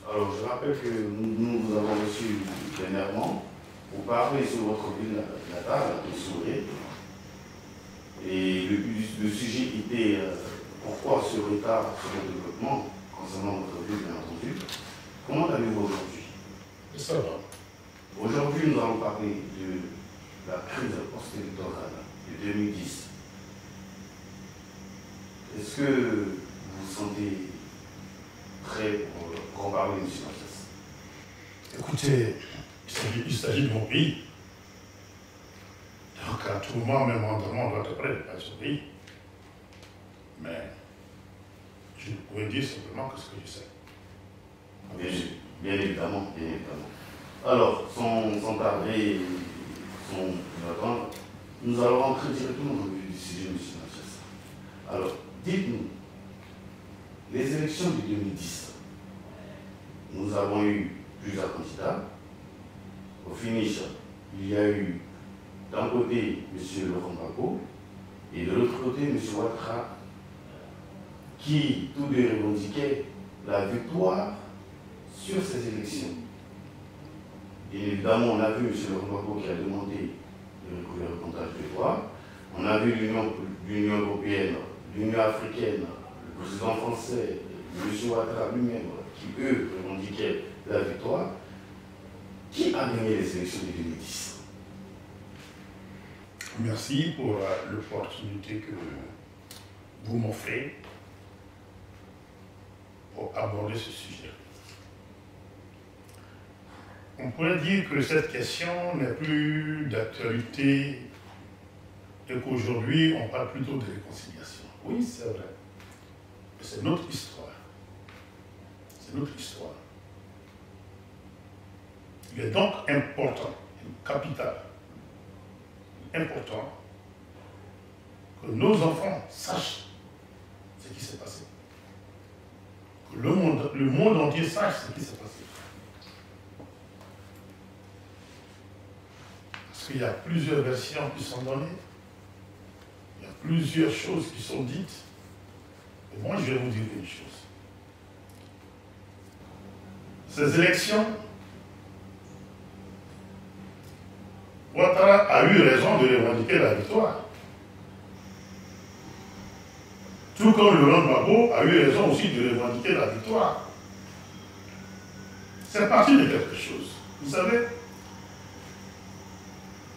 Alors, je rappelle que nous vous avons reçu dernièrement pour parler sur votre ville natale, de Souré. Et le sujet était pourquoi ce retard sur le développement concernant votre ville, bien entendu. Comment allez-vous aujourd'hui? Ça va. Aujourd'hui, nous allons parler de la crise post-électorale de 2010. Est-ce que vous vous sentez prêt pour en parler, M. Mathias? Écoutez, il s'agit de mon pays. Donc à tout moment, même en dormant, on doit être prêt à ce pays. Mais je pouvais dire simplement que ce que je sais. Bien évidemment, bien évidemment. Alors, sans tarder, sans attendre, nous allons rentrer directement dans le vif du sujet, M. Mathias. Alors, dites-nous, les élections de 2010, nous avons eu plusieurs candidats. Au finish, il y a eu d'un côté M. Laurent Gbagbo et de l'autre côté M. Ouattara, qui tous deux revendiquaient la victoire sur ces élections. Bien évidemment, on a vu M. Laurent Gbagbo qui a demandé de recouvrir le comptage de voix. On a vu l'Union européenne, l'Union africaine, le président français, M. Ouattara lui-même, qui eux revendiquaient la victoire. Qui a gagné les élections de 2010? Merci pour l'opportunité que vous m'offrez pour aborder ce sujet. On pourrait dire que cette question n'est plus d'actualité et qu'aujourd'hui on parle plutôt de réconciliation. Oui, c'est vrai. Mais c'est notre histoire. C'est notre histoire. Il est donc important, capital, important que nos enfants sachent ce qui s'est passé. Que le monde entier sache ce qui s'est passé. Parce qu'il y a plusieurs versions qui sont données, il y a plusieurs choses qui sont dites. Et moi, je vais vous dire une chose. Ces élections, Ouattara a eu raison de revendiquer la victoire. Tout comme Laurent Gbagbo a eu raison aussi de revendiquer la victoire. C'est parti de quelque chose. Vous savez,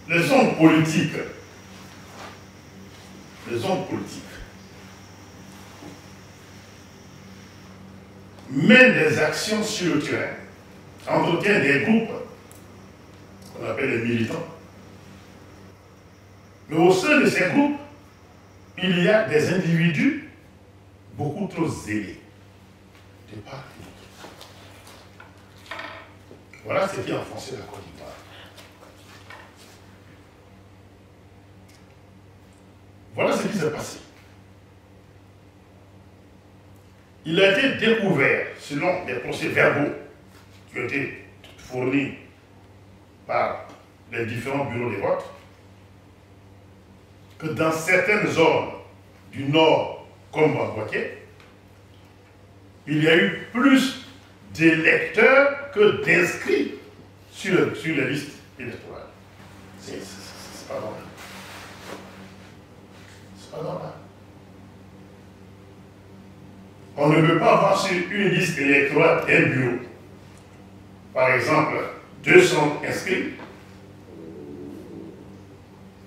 les hommes politiques mènent des actions sur le terrain, entretiennent des groupes qu'on appelle les militants. Mais au sein de ces groupes, il y a des individus beaucoup trop zélés de part et d'autre. Voilà ce qui a enfoncé la Côte d'Ivoire. Voilà ce qui s'est passé. Il a été découvert, selon les procès-verbaux qui ont été fournis par les différents bureaux de vote, que dans certaines zones du nord, comme à Boaké, il y a eu plus d'électeurs que d'inscrits sur les listes électorales. C'est pas normal. C'est pas normal. On ne peut pas avoir sur une liste électorale d'un bureau, par exemple, 200 inscrits,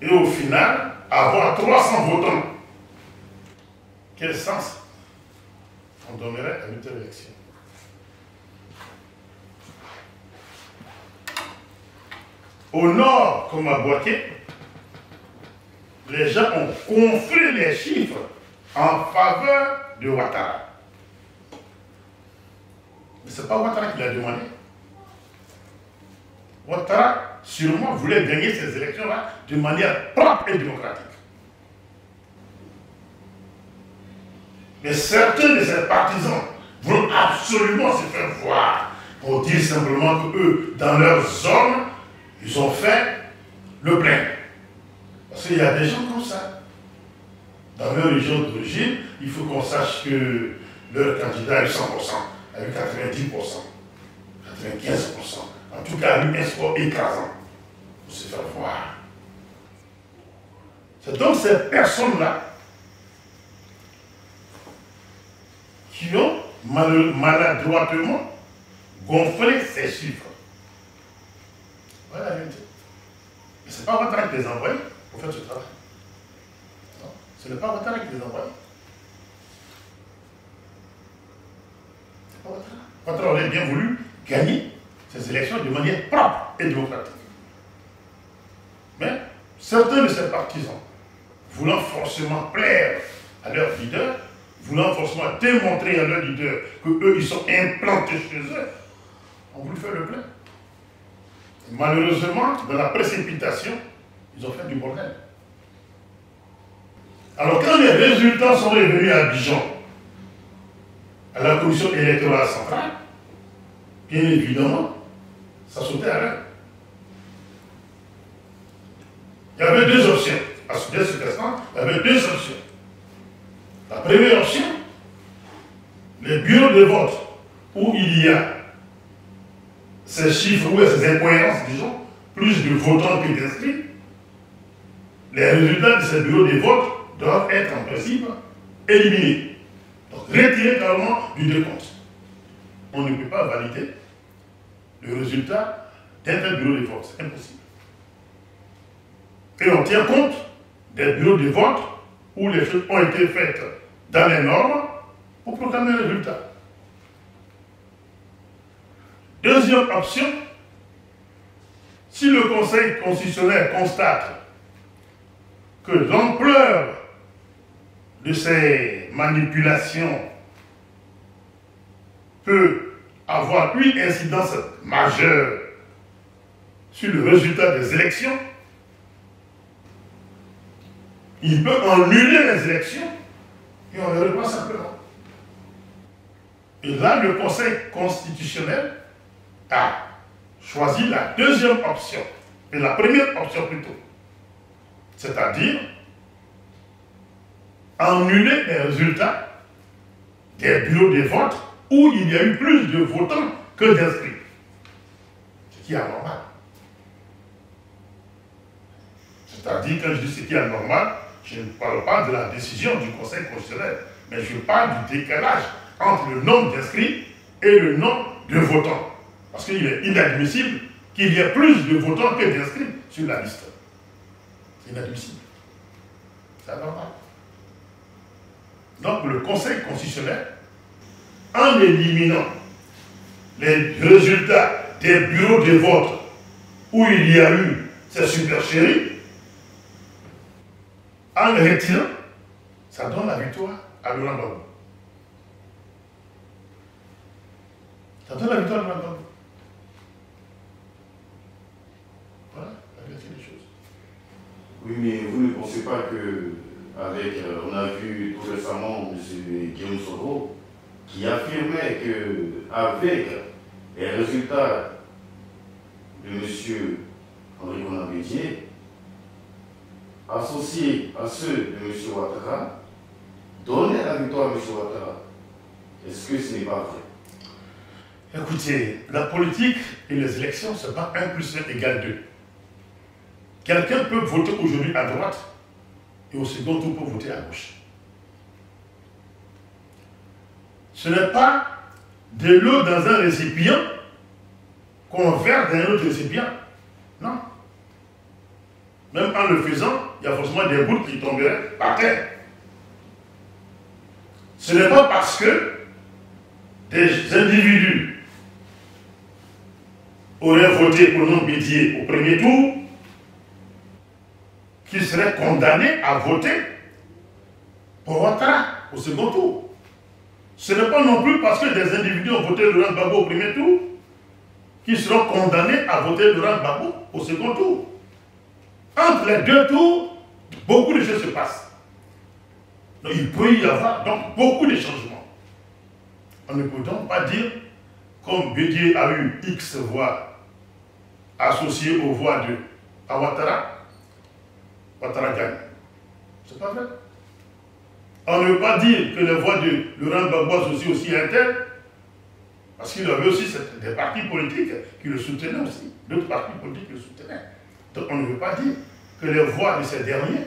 et au final, avoir 300 votants. Quel sens on donnerait à une telle élection? Au nord, comme à Boaké, les gens ont gonflé les chiffres en faveur de Ouattara. Mais ce n'est pas Ouattara qui l'a demandé. Ouattara, sûrement, voulait gagner ces élections-là de manière propre et démocratique. Mais certains de ses partisans vont absolument se faire voir pour dire simplement qu'eux, dans leur zone, ils ont fait le plein. Parce qu'il y a des gens comme ça. Dans leur région d'origine, il faut qu'on sache que leur candidat est 100%, avec 90%. 95%. En tout cas, un score écrasant pour se faire voir. C'est donc ces personnes-là qui ont maladroitement gonflé ces chiffres. Voilà la vérité. Mais ce n'est pas Ouattara qui les a envoyés pour faire ce travail. Non, ce n'est pas Ouattara qui les a envoyés. Ce n'est pas Ouattara. Ouattara aurait bien voulu gagner ces élections de manière propre et démocratique. Mais certains de ces partisans, voulant forcément plaire à leur leader, voulant forcément démontrer à leur leader qu'eux, ils sont implantés chez eux, ont voulu faire le plein. Et malheureusement, dans la précipitation, ils ont fait du bordel. Alors quand les résultats sont revenus à Abidjan, à la commission électorale centrale, bien évidemment, ça sautait à l'heure. Il y avait deux options. À ce instant, il y avait deux options. La première option, les bureaux de vote où il y a ces chiffres, où il y a ces incohérences, disons, plus de votants que d'inscrits, les résultats de ces bureaux de vote doivent être en principe éliminés. Donc retirés carrément du décompte. On ne peut pas valider le résultat d'un tel bureau de vote. C'est impossible. Et on tient compte des bureaux de vote où les choses ont été faites dans les normes pour proclamer le résultat. Deuxième option, si le Conseil constitutionnel constate que l'ampleur de ces manipulations peut avoir une incidence majeure sur le résultat des élections, il peut annuler les élections et on les reprend simplement. Et là, le Conseil constitutionnel a choisi la deuxième option, et la première option plutôt, c'est-à-dire annuler les résultats des bureaux de vote où il y a eu plus de votants que d'inscrits. Ce qui est anormal. C'est-à-dire, quand je dis ce qui est anormal, je ne parle pas de la décision du Conseil constitutionnel, mais je parle du décalage entre le nombre d'inscrits et le nombre de votants. Parce qu'il est inadmissible qu'il y ait plus de votants que d'inscrits sur la liste. C'est inadmissible. C'est anormal. Donc le Conseil constitutionnel, en éliminant les résultats des bureaux de vote où il y a eu ces supercheries, en le retirant, ça donne la victoire à Laurent Gbagbo. Ça donne la victoire à Laurent Gbagbo. Voilà la vérité des choses. Oui, mais vous ne pensez pas que, avec, on a vu tout récemment M. Guillaume Soro, qui affirmait qu'avec les résultats de M. Henri Konan Bédié, associés à ceux de M. Ouattara, donner la victoire à M. Ouattara. Est-ce que ce n'est pas vrai? Écoutez, la politique et les élections, ce n'est pas 1 plus 1 égale 2. Quelqu'un peut voter aujourd'hui à droite et au second tour peut voter à gauche. Ce n'est pas de l'eau dans un récipient qu'on verse dans un autre récipient. Non. Même en le faisant, il y a forcément des gouttes qui tomberaient par terre. Ce n'est pas parce que des individus auraient voté pour non Bédié au premier tour qu'ils seraient condamnés à voter pour Ouattara au second tour. Ce n'est pas non plus parce que des individus ont voté Laurent Gbagbo au premier tour qu'ils seront condamnés à voter Laurent Gbagbo au second tour. Entre les deux tours, beaucoup de choses se passent. Donc, il peut y avoir donc beaucoup de changements. On ne peut donc pas dire, comme Bédié a eu X voix associées aux voix de Ouattara, Ouattara gagne. C'est pas vrai. On ne veut pas dire que les voix de Laurent Gbagbo associées aussi à un tel, Parce qu'il avait aussi des partis politiques qui le soutenaient aussi. D'autres partis politiques le soutenaient. Donc on ne veut pas dire que les voix de ces derniers,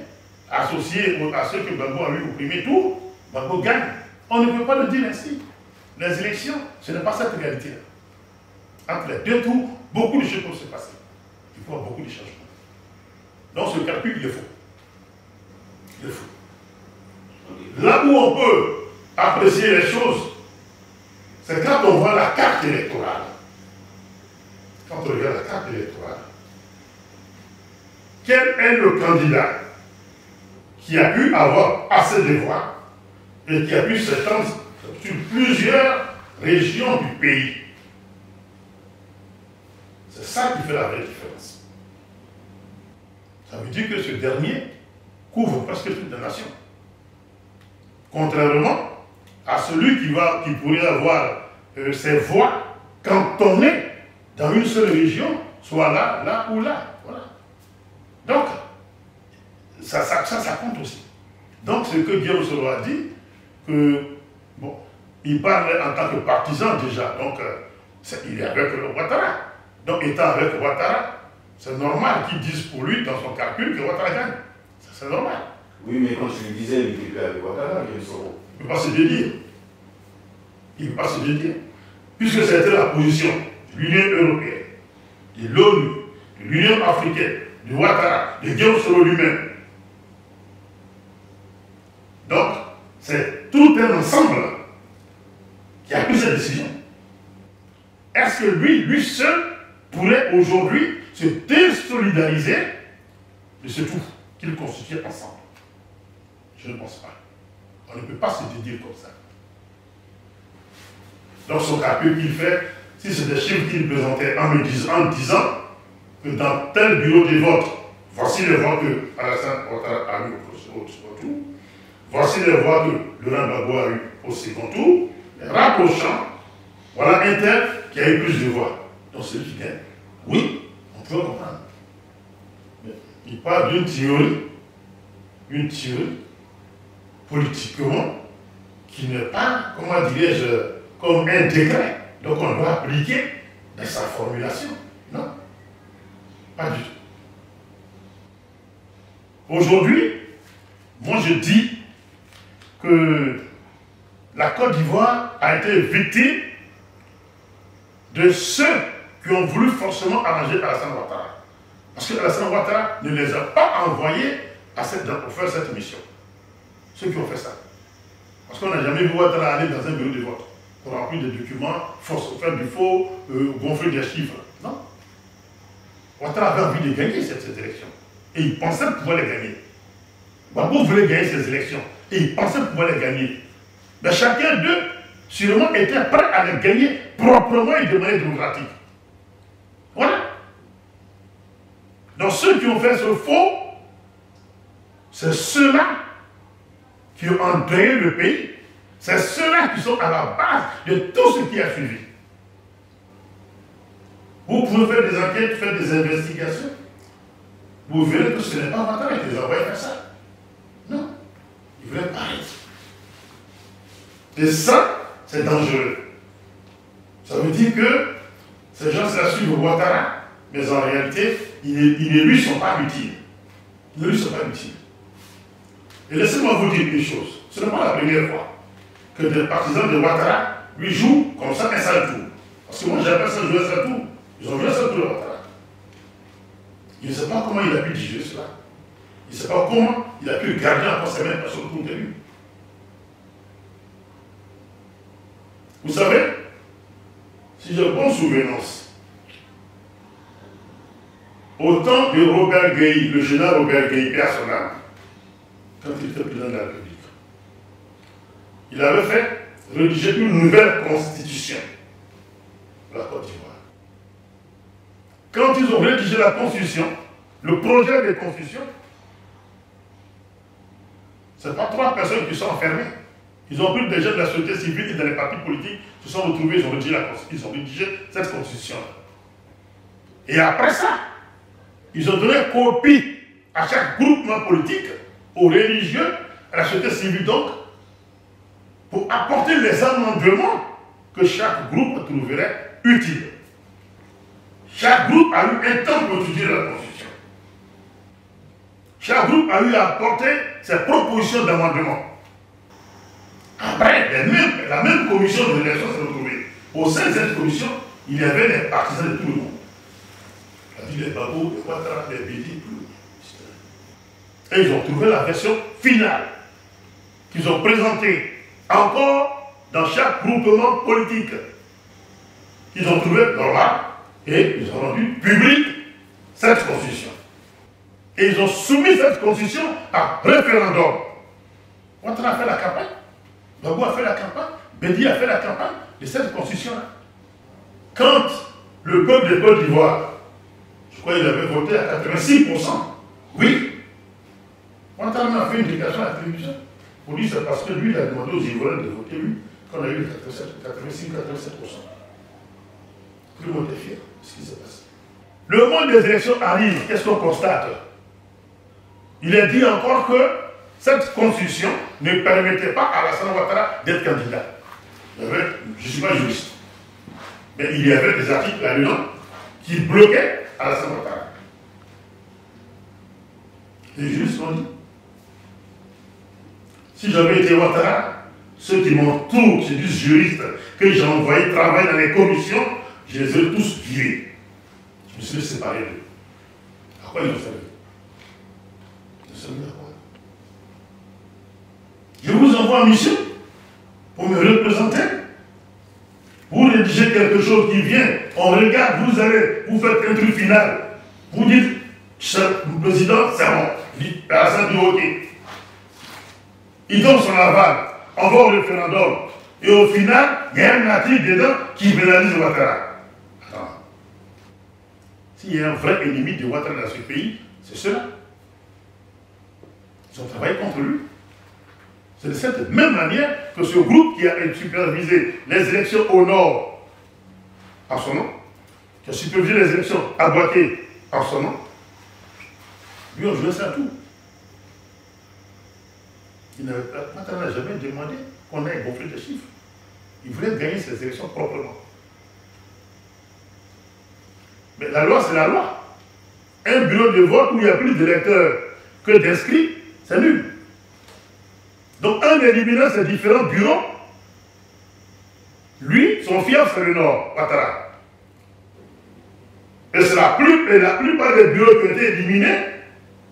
associées à ceux que Gbagbo a eu au premier tour, Gbagbo gagne. On ne peut pas le dire ainsi. Les élections, ce n'est pas cette réalité-là. Entre les deux tours, beaucoup de choses peuvent se passer. Il faut avoir beaucoup de changements. Donc ce calcul, il est faux. Il est faux. Là où on peut apprécier les choses, c'est quand on voit la carte électorale. Quand on regarde la carte électorale, quel est le candidat qui a pu avoir assez de voix et qui a pu s'étendre sur plusieurs régions du pays? C'est ça qui fait la vraie différence. Ça veut dire que ce dernier couvre presque toute la nation. Contrairement à celui qui pourrait avoir ses voix cantonnées dans une seule région, soit là, là ou là. Voilà. Donc, ça compte aussi. Donc, ce que Guillaume Soro a dit, que, bon, il parle en tant que partisan déjà, donc il est avec le Ouattara. Donc, étant avec Ouattara, c'est normal qu'il dise pour lui, dans son calcul, que Ouattara gagne. C'est normal. Oui, mais quand je lui disais, il était avec Ouattara, Guillaume Soro. Il ne peut pas se dédier. Il ne peut pas se dédier. Puisque c'était la position de l'Union européenne, de l'ONU, de l'Union africaine, de Ouattara, de Guillaume Soro lui-même. Donc, c'est tout un ensemble qui a pris cette décision. Est-ce que lui seul, pourrait aujourd'hui se désolidariser de ce tout qu'ils constituent ensemble? Je ne pense pas. On ne peut pas se dédier comme ça. Donc son calcul qu'il fait, si c'est des chiffres qu'il présentait en disant que dans tel bureau de vote, voici les voix que Alassane Ouattara a eu au second tour, voici les voix que Laurent Gbagbo a eu au second tour, les rapprochant, voilà un tel qui a eu plus de voix. Donc c'est lui qui gagne. Oui, on peut comprendre. Mais il parle d'une théorie politiquement qui n'est pas, comment dirais-je, comme un décret. Donc on doit appliquer dans sa formulation. Non, pas du tout. Aujourd'hui, moi je dis que la Côte d'Ivoire a été victime de ceux qui ont voulu forcément arranger Alassane Ouattara. Parce que Alassane Ouattara ne les a pas envoyés pour faire cette mission. Ceux qui ont fait ça. Parce qu'on n'a jamais vu Ouattara aller dans un bureau de vote pour remplir des documents, faire du faux, gonfler des chiffres. Non. Ouattara avait envie de gagner cette élection. Et il pensait pouvoir les gagner. Gbagbo voulait gagner ces élections. Et il pensait pouvoir les gagner. Mais chacun d'eux, sûrement, était prêt à les gagner proprement et de manière démocratique. Voilà. Donc ceux qui ont fait ce faux, c'est ceux-là qui ont endeuillé le pays. C'est ceux-là qui sont à la base de tout ce qui a suivi. Vous pouvez faire des enquêtes, faire des investigations. Vous verrez que ce n'est pas Ouattara qui les a envoyés faire ça. Non. Ils voulaient paraître. Et ça, c'est dangereux. Ça veut dire que ces gens-là suivent Ouattara, mais en réalité, ils ne lui sont pas utiles. Ils ne lui sont pas utiles. Et laissez-moi vous dire une chose. Ce n'est pas la première fois que des partisans de Ouattara lui jouent comme ça un sale tour. Parce que moi, j'appelle ça jouer un sale tour. Ils ont joué un sale tour de Ouattara. Il ne sait pas comment il a pu digérer cela. Il ne sait pas comment il a pu le garder encore ses mêmes personnes autour de lui. Vous savez, si j'ai bonne souvenance, au temps de Robert Gueye, le général Robert Gueye, personnel, quand il était président de la République, il avait fait rédiger une nouvelle constitution de la Côte d'Ivoire. Quand ils ont rédigé la constitution, le projet de constitution, ce n'est pas 3 personnes qui sont enfermées. Ils ont pris des gens de la société civile et dans les partis politiques, se sont retrouvés, ils ont rédigé cette constitution. Et après ça, ils ont donné copie à chaque groupement politique, aux religieux, à la société civile donc, pour apporter les amendements que chaque groupe trouverait utile. Chaque groupe a eu un temps pour étudier la Constitution. Chaque groupe a eu à apporter ses propositions d'amendement. Après, la même commission de l'élection s'est retrouvée. Au sein de cette commission, il y avait les partisans de tout le monde. Les Babou, les Ouattara, les Bédi, tout le monde. Et ils ont trouvé la version finale qu'ils ont présentée encore dans chaque groupement politique. Ils ont trouvé normal et ils ont rendu public cette constitution. Et ils ont soumis cette constitution à référendum. Ouattara a fait la campagne, Babou a fait la campagne, Bédi a fait la campagne de cette constitution-là. Quand le peuple de Côte d'Ivoire, je crois qu'il avait voté à 86%, oui, Ouattara a fait une déclaration à la télévision. Pour lui, c'est parce que lui, il a demandé aux Ivoiriens de voter lui, qu'on a eu 86-87%. Tout le monde est fier de ce qui s'est passé. Le moment des élections arrive, qu'est-ce qu'on constate? Il est dit encore que cette constitution ne permettait pas à Alassane Ouattara d'être candidat. Je ne suis pas juriste. Mais il y avait des articles là-dedans qui bloquaient Alassane Ouattara. Les juristes l'ont dit. Si j'avais été Ouattara, ceux qui m'entourent, c'est du juriste que j'ai envoyé travailler dans les commissions, je les ai tous virés. Je me suis séparé d'eux. À quoi ils ont servi? Ils ont servi à quoi? Je vous envoie en mission pour me représenter. Vous rédigez quelque chose qui vient, on regarde, vous allez, vous faites un truc final. Vous dites, cher président, c'est bon. Vous dites, personne dit ok. Il donne son aval, on va au référendum. Et au final, il y a un article dedans qui pénalise Ouattara. Attends. S'il y a un vrai ennemi de Ouattara dans ce pays, c'est cela. Ils ont travaillé contre lui. C'est de cette même manière que ce groupe qui a supervisé les élections au nord, en son nom, qui a supervisé les élections à Boaké, en son nom, lui a joué ça tout. Ouattara n'a jamais demandé qu'on ait gonflé des chiffres. Il voulait gagner ces élections proprement. Mais la loi, c'est la loi. Un bureau de vote où il y a plus d'électeurs que d'inscrits, c'est nul. Donc, en éliminant ces différents bureaux, lui, son fief, c'est le Nord, Ouattara. Et c'est la plupart des bureaux qui ont été éliminés,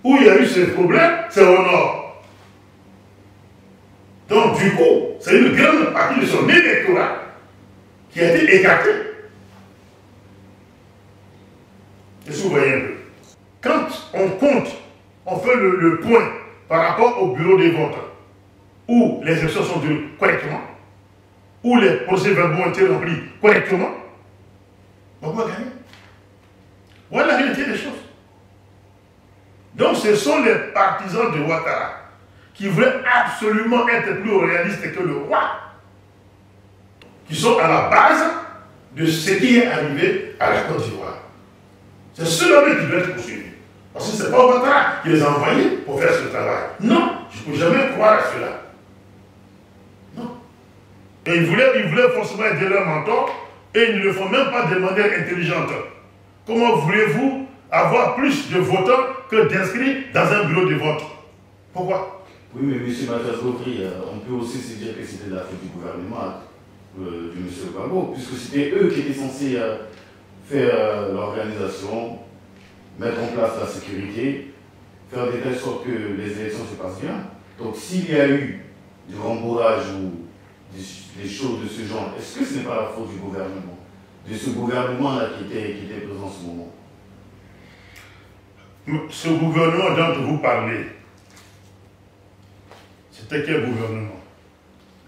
où il y a eu ces problèmes, c'est au Nord. Donc, du coup, c'est une grande partie de son électorat qui a été écartée. Est-ce que vous voyez un peu? Quand on compte, on fait le point par rapport au bureau des votes, où les élections sont déroulées correctement, où les procès-verbaux ont été remplis correctement, on va gagner. Voilà la réalité des choses. Donc ce sont les partisans de Ouattara qui voulaient absolument être plus réalistes que le roi, qui sont à la base de ce qui est arrivé à la Côte d'Ivoire. C'est ceux-là qui doivent être poursuivis. Parce que ce n'est pas Ouattara qui les a envoyés pour faire ce travail. Non, je ne peux jamais croire à cela. Non. Et ils voulaient forcément aider leur mentor, et ils ne le font même pas de manière intelligente. Comment voulez-vous avoir plus de votants que d'inscrits dans un bureau de vote? Pourquoi? Oui, mais M. Mathias Gautry, on peut aussi se dire que c'était la faute du gouvernement, du M. Gbagbo, puisque c'était eux qui étaient censés faire l'organisation, mettre en place la sécurité, faire de telle sorte que les élections se passent bien. Donc s'il y a eu du rembourrage ou des choses de ce genre, est-ce que ce n'est pas la faute du gouvernement, de ce gouvernement-là qui était présent en ce moment? Ce gouvernement dont vous parlez, c'était quel gouvernement?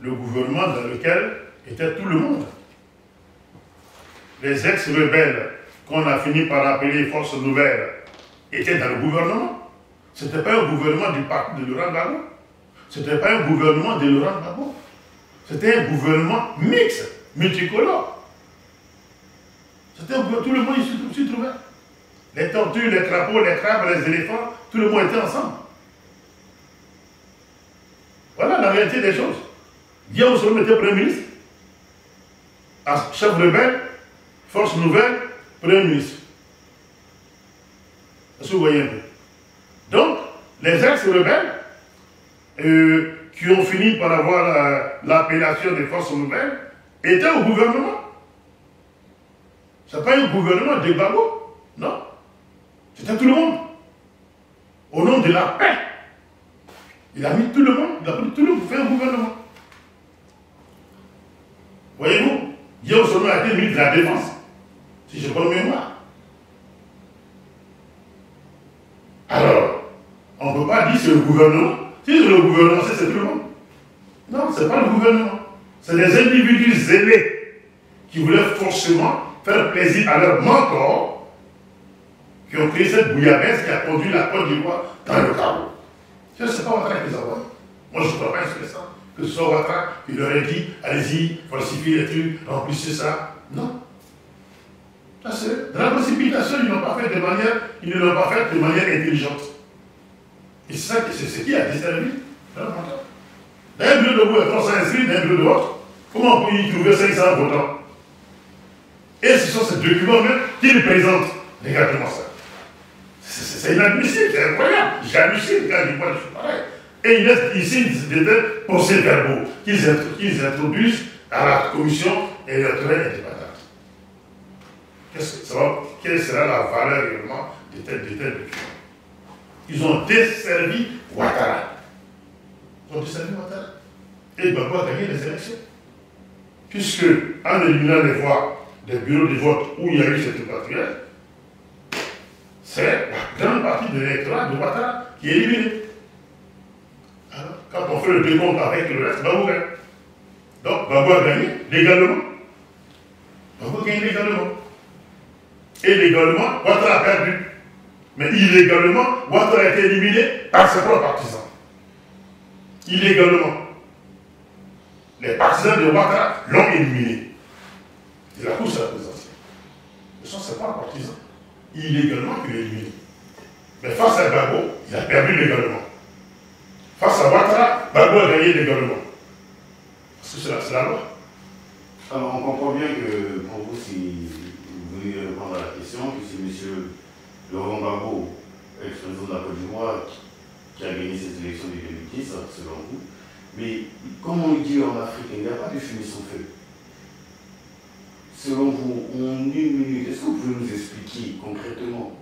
Le gouvernement dans lequel était tout le monde. Les ex-rebelles qu'on a fini par appeler Forces Nouvelles étaient dans le gouvernement. Ce n'était pas un gouvernement du parti de Laurent Gbagbo. Ce n'était pas un gouvernement de Laurent Gbagbo. C'était un gouvernement mixte, multicolore. C'était un gouvernement, tout le monde s'y trouvait. Les tortues, les crapauds, les crabes, les éléphants, tout le monde était ensemble. Voilà la réalité des choses. Guillaume Soro était Premier ministre. chef rebelle, force nouvelle, premier ministre. Est-ce que vous voyez un peu? Donc, les ex-rebelles, qui ont fini par avoir l'appellation des forces nouvelles, étaient au gouvernement. Ce n'est pas un gouvernement des Gbagbo, non. C'était tout le monde. Au nom de la paix. Il a mis tout le monde, il a pris tout le monde pour faire un gouvernement. Voyez-vous, Guillaume Soro a été ministre de la Défense, si je prends mémoire. Alors, on ne peut pas dire que c'est le gouvernement. Si c'est le gouvernement, c'est tout le monde. Non, ce n'est pas le gouvernement. C'est des individus zélés qui voulaient forcément faire plaisir à leurs mentors qui ont créé cette bouillabaisse qui a conduit la Côte d'Ivoire dans le chaos. Ce n'est pas Ouattara qui les a envoyés. Moi, je ne crois pas que ça. Que ce soit Ouattara qui leur ait dit allez-y, falsifiez les trucs, remplissez ça. Non. Ça, c'est de la précipitation, ils ne l'ont pas fait de manière intelligente. Et c'est ça, c'est ce qui a desservi dans le mandat. Dans un bureau de vote, quand on s'inscrit dans un bureau de vote, comment on peut y trouver 500 votants? Et ce sont ces documents même qui les présentent. Regardez-moi ça. C'est inadmissible, c'est incroyable. J'hallucine quand je vois des choses pareilles. Et ils laissent ici des procès-verbaux qu'ils introduisent à la commission électorale indépendante. Quelle sera la valeur réellement de tel document? Ils ont desservi Ouattara. Ils ont desservi Ouattara. Et Gbagbo a gagné les élections. Puisque, en éliminant les voix des bureaux de vote où il y a eu cette patrouille, c'est la grande partie de l'électorat de Ouattara qui est éliminée. Alors, quand on fait le décompte avec le reste, Gbagbo gagne. Donc, Gbagbo a gagné légalement. Gbagbo gagne légalement. Et légalement, Ouattara a perdu. Mais illégalement, Ouattara a été éliminé par ses propres partisans. Illégalement. Les partisans de Ouattara l'ont éliminé. C'est la course à la présidentielle. Ce sont ses propres partisans. Illégalement, il est éliminé. Mais face à Gbagbo, il a perdu légalement. Face à Ouattara, Gbagbo a gagné légalement. Parce que c'est la loi. Alors, on comprend bien que pour vous, si vous voulez répondre à la question, que c'est M. Laurent Gbagbo, ex-président de la Côte d'Ivoire, qui a gagné cette élection de 2010, selon vous. Mais comme on le dit en Afrique, il n'y a pas de fumée sans feu. Selon vous, en une minute, est-ce que vous pouvez nous expliquer concrètement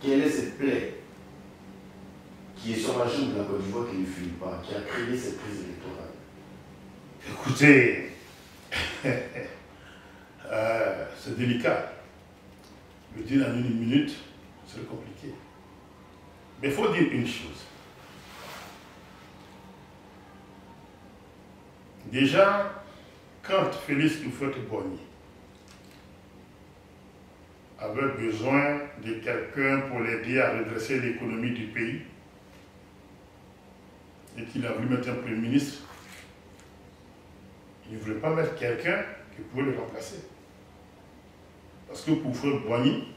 quelle est cette plaie qui est sur la jambe de la Côte d'Ivoire qui ne fume pas, qui a créé cette crise électorale? Écoutez, c'est délicat. Le dire en une minute, c'est compliqué. Mais il faut dire une chose. Déjà, quand Félix Houphouët-Boigny avait besoin de quelqu'un pour l'aider à redresser l'économie du pays, et qu'il a voulu mettre un premier ministre, il ne voulait pas mettre quelqu'un qui pouvait le remplacer. Parce que pour Houphouët-Boigny,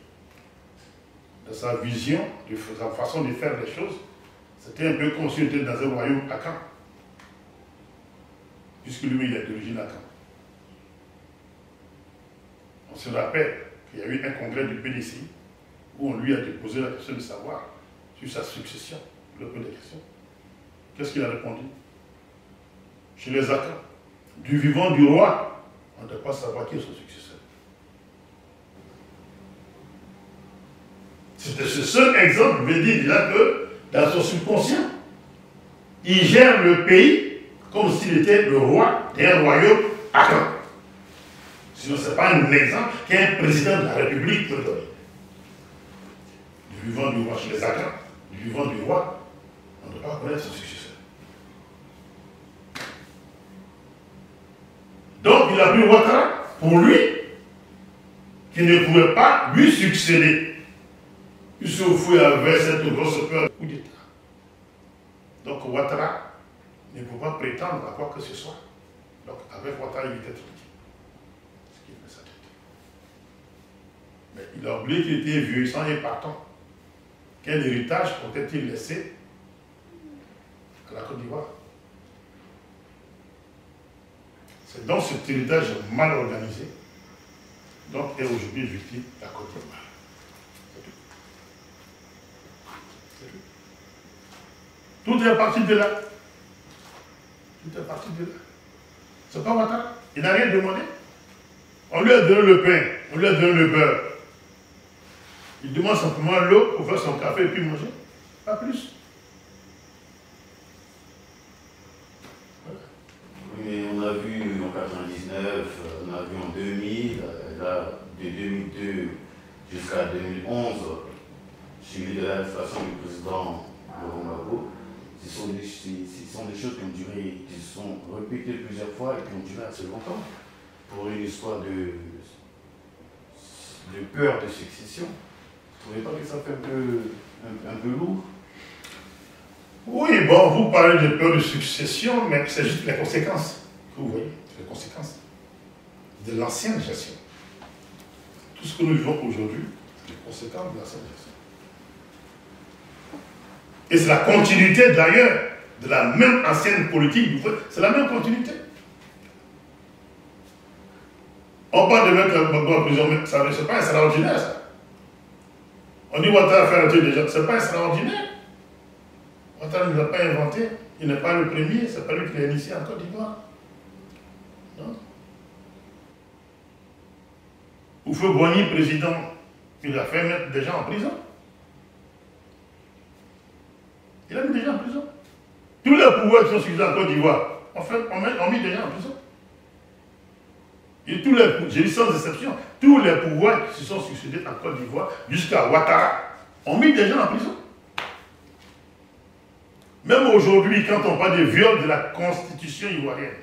dans sa vision, de sa façon de faire les choses, c'était un peu comme si on était dans un royaume à Caen. Puisque lui, il est d'origine à Caen. On se rappelle qu'il y a eu un congrès du PDC où on lui a déposé la question de savoir sur sa succession. Il a posé des questions. Qu'est-ce qu'il a répondu? Chez les Akans, du vivant du roi, on ne doit pas savoir qui est son successeur. C'était ce seul exemple, veut dire là que dans son subconscient, il gère le pays comme s'il était le roi d'un royaume Akan. Sinon, ce n'est pas un exemple qu'un président de la République peut donner. Du vivant du roi chez les Akans, du vivant du roi, on ne doit pas connaître son successeur. Donc, il a pris Ouattara pour lui, qui ne pouvait pas lui succéder. Puisque Houphouët avait cette grosse peur de coup d'État. Donc, Ouattara ne peut pas prétendre à quoi que ce soit. Donc, avec Ouattara, il était tranquille. Ce qui fait sa tête. Mais il a oublié qu'il était vieillissant et partant. Quel héritage pourrait-il laisser à la Côte d'Ivoire? C'est C'est donc cet héritage mal organisé dont est aujourd'hui victime la Côte d'Ivoire. Tout est parti de là. Tout est parti de là. C'est pas Ouattara. Il n'a rien demandé. On lui a donné le pain, on lui a donné le beurre. Il demande simplement l'eau pour faire son café et puis manger. Pas plus. Oui, on a vu en 99, on a vu en 2000, là, de 2002 jusqu'à 2011, suivi de l'arrestation du président Laurent Gbagbo. Ce sont des choses qui ont duré, qui se sont répétées plusieurs fois et qui ont duré assez longtemps pour une histoire de peur de succession. Vous ne trouvez pas que ça fait un peu lourd? Oui, bon, vous parlez de peur de succession, mais c'est juste les conséquences que vous voyez, les conséquences de l'ancienne gestion. Tout ce que nous vivons aujourd'hui, c'est les conséquences de l'ancienne gestion. Et c'est la continuité d'ailleurs de la même ancienne politique, c'est la même continuité. On parle de mettre Gbagbo en prison, mais ce n'est pas extraordinaire ça. On dit Ouattara a fait arrêter des gens, ce n'est pas extraordinaire. Ouattara ne l'a pas inventé, il n'est pas le premier, ce n'est pas lui qui l'a initié en Côte d'Ivoire. Non. Houphouët-Boigny, président, il a fait mettre des gens en prison. Il a mis des gens en prison. Tous les pouvoirs qui sont suffisants en Côte d'Ivoire, on met des gens en prison. Et j'ai dit sans exception, tous les pouvoirs qui se sont succédés en Côte d'Ivoire, jusqu'à Ouattara, ont mis des gens en prison. Même aujourd'hui, quand on parle de viol de la constitution ivoirienne,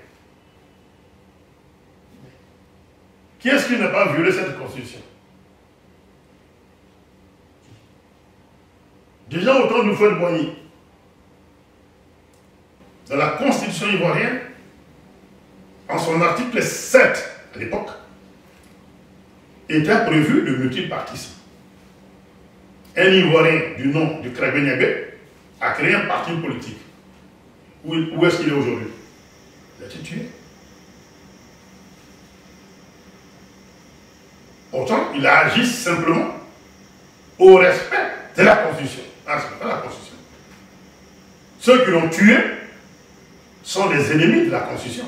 qui est-ce qui n'a pas violé cette constitution? Déjà au temps de Houphouët-Boigny, dans la constitution ivoirienne, en son article 7, à l'époque, était prévu le multipartisme. Un Ivoirien du nom de Krébé Niébé a créé un parti politique. Où est-ce qu'il est aujourd'hui? Il a été tué. Pourtant, il a agi simplement au respect de la Constitution. Ah, c'est pas la Constitution. Ceux qui l'ont tué sont les ennemis de la Constitution.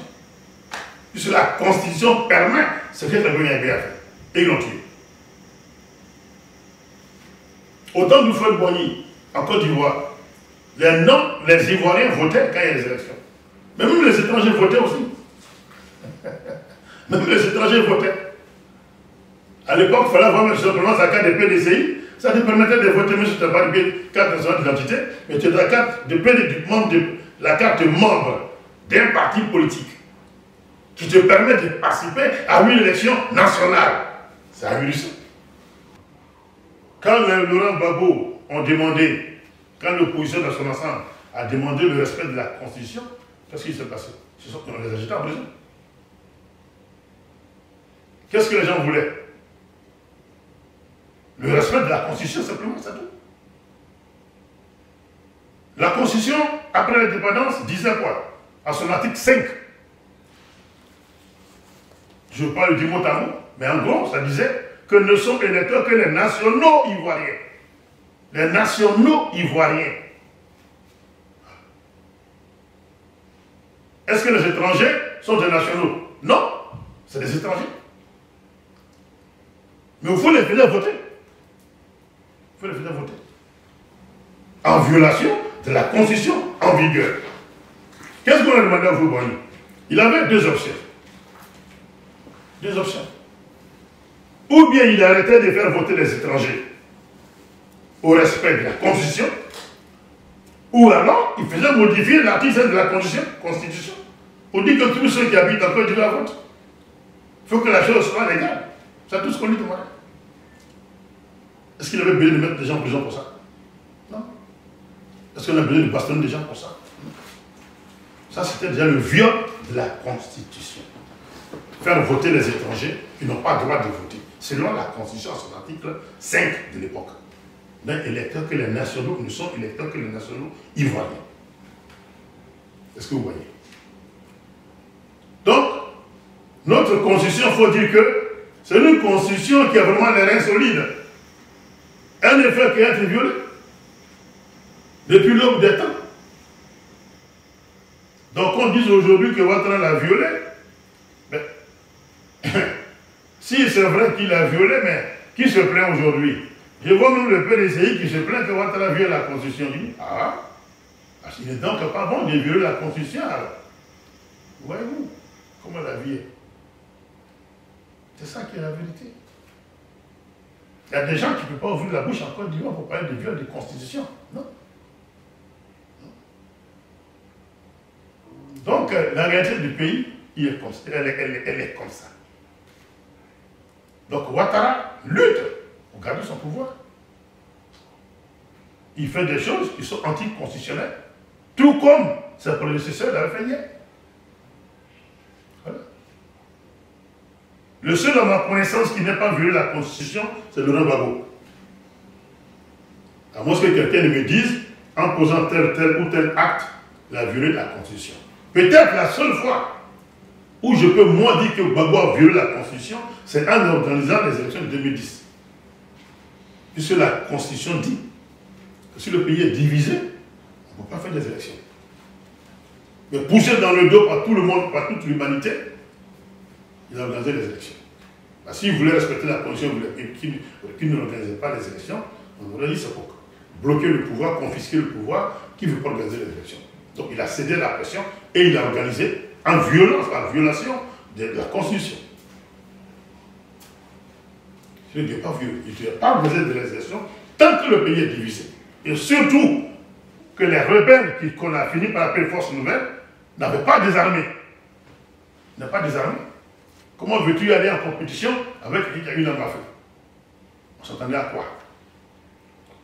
Puisque la Constitution permet ce que Krébé Niébé a fait. Et ils l'ont tué. Autant du Houphouët-Boigny, en Côte d'Ivoire, les Ivoiriens votaient quand il y a les élections. Mais même les étrangers votaient aussi. Même les étrangers votaient. À l'époque, il fallait avoir simplement sa carte de PDCI. Ça te permettait de voter, mais tu n'as pas de carte nationale d'identité, mais tu as la carte la carte membre d'un parti politique qui te permet de participer à une élection nationale. C'est ahurissant. Quand Laurent Gbagbo ont demandé, quand l'opposition dans son ensemble a demandé le respect de la Constitution, qu'est-ce qui s'est passé? Ce sont qu'on les agités en prison. Qu'est-ce que les gens voulaient? Le respect de la Constitution, simplement, c'est tout. La Constitution, après l'indépendance, disait quoi? À son article 5. Je ne veux pas le dire mot à mot, mais en gros, ça disait que ne sont électeurs que les nationaux ivoiriens. Les nationaux ivoiriens. Est-ce que les étrangers sont des nationaux? Non, c'est des étrangers. Mais il faut les faire voter. Il faut les faire voter. En violation de la Constitution en vigueur. Qu'est-ce qu'on a demandé à Houphouët-Boigny? Il avait deux options. Deux options. Ou bien il arrêtait de faire voter les étrangers au respect de la Constitution, ou alors il faisait modifier l'article de la Constitution pour dire que tous ceux qui habitent en Côte d'Ivoire votent. Il faut que la chose soit légale. C'est tout ce qu'on lui demandait. Est-ce qu'il avait besoin de mettre des gens en prison pour ça? Non. Est-ce qu'on a besoin de bastonner des gens pour ça? Non. Ça, c'était déjà le viol de la Constitution. Faire voter les étrangers qui n'ont pas le droit de voter, selon la Constitution, son article 5 de l'époque. D'un électeur que les nationaux ne sont électeurs que les nationaux ivoiriens. Est-ce que vous voyez? Donc, notre constitution, il faut dire que c'est une constitution qui a vraiment les reins solides. Un effet qui a été violé depuis l'aube des temps. Donc on dit aujourd'hui que Ouattara l'a violé. Mais, si c'est vrai qu'il a violé, mais qui se plaint aujourd'hui? Je vois même le PDCI qui se plaint que Ouattara viole la constitution. Il dit, il n'est donc pas bon de violer la constitution alors. Voyez-vous comment la vie est. C'est ça qui est la vérité. Il y a des gens qui ne peuvent pas ouvrir la bouche en Côte d'Ivoire pour parler de viol de constitution. Non. Donc, la réalité du pays, elle est comme ça. Donc, Ouattara lutte pour garder son pouvoir. Il fait des choses qui sont anticonstitutionnelles, tout comme ses prédécesseurs l'avaient fait hier. Voilà. Le seul à ma connaissance qui n'a pas violé la Constitution, c'est Laurent Gbagbo. À moins que quelqu'un me dise, en posant tel ou tel acte, il a violé la Constitution. Peut-être la seule fois où je peux moi dire que Gbagbo a violé la Constitution, c'est en organisant les élections de 2010. Puisque la Constitution dit que si le pays est divisé, on ne peut pas faire des élections. Mais poussé dans le dos par tout le monde, par toute l'humanité, il a organisé les élections. S'il voulait respecter la Constitution, qu'il ne organisait pas les élections, on aurait dit c'est pour bloquer le pouvoir, confisquer le pouvoir, qui ne veut pas organiser les élections. Donc il a cédé à la pression et il a organisé en violation de la Constitution. Il ne doit pas violer, il ne doit pas organiser des élections tant que le pays est divisé. Et surtout que les rebelles qu'on a fini par appeler force nouvelle n'avaient pas désarmé. Ils n'avaient pas désarmé. Comment veux-tu aller en compétition avec quelqu'un qui a une arme à feu? On s'attendait à quoi?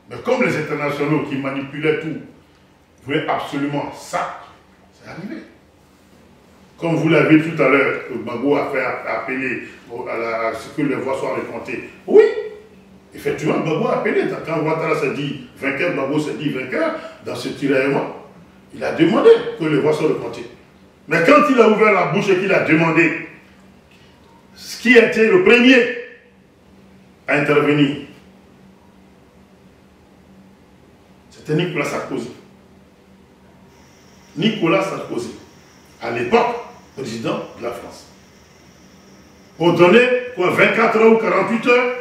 Mais comme les internationaux qui manipulaient tout voulaient absolument ça, c'est arrivé. Comme vous l'avez dit tout à l'heure, Gbagbo a fait appeler à ce que les voix soient recomptées. Oui, effectivement, Gbagbo a appelé. Quand Ouattara s'est dit vainqueur, Gbagbo s'est dit vainqueur, dans ce tiraillement, il a demandé que les voix soient recomptées. Mais quand il a ouvert la bouche et qu'il a demandé, ce qui a été le premier à intervenir, c'était Nicolas Sarkozy. Nicolas Sarkozy, à l'époque, président de la France. Pour donner, 24 heures ou 48 heures,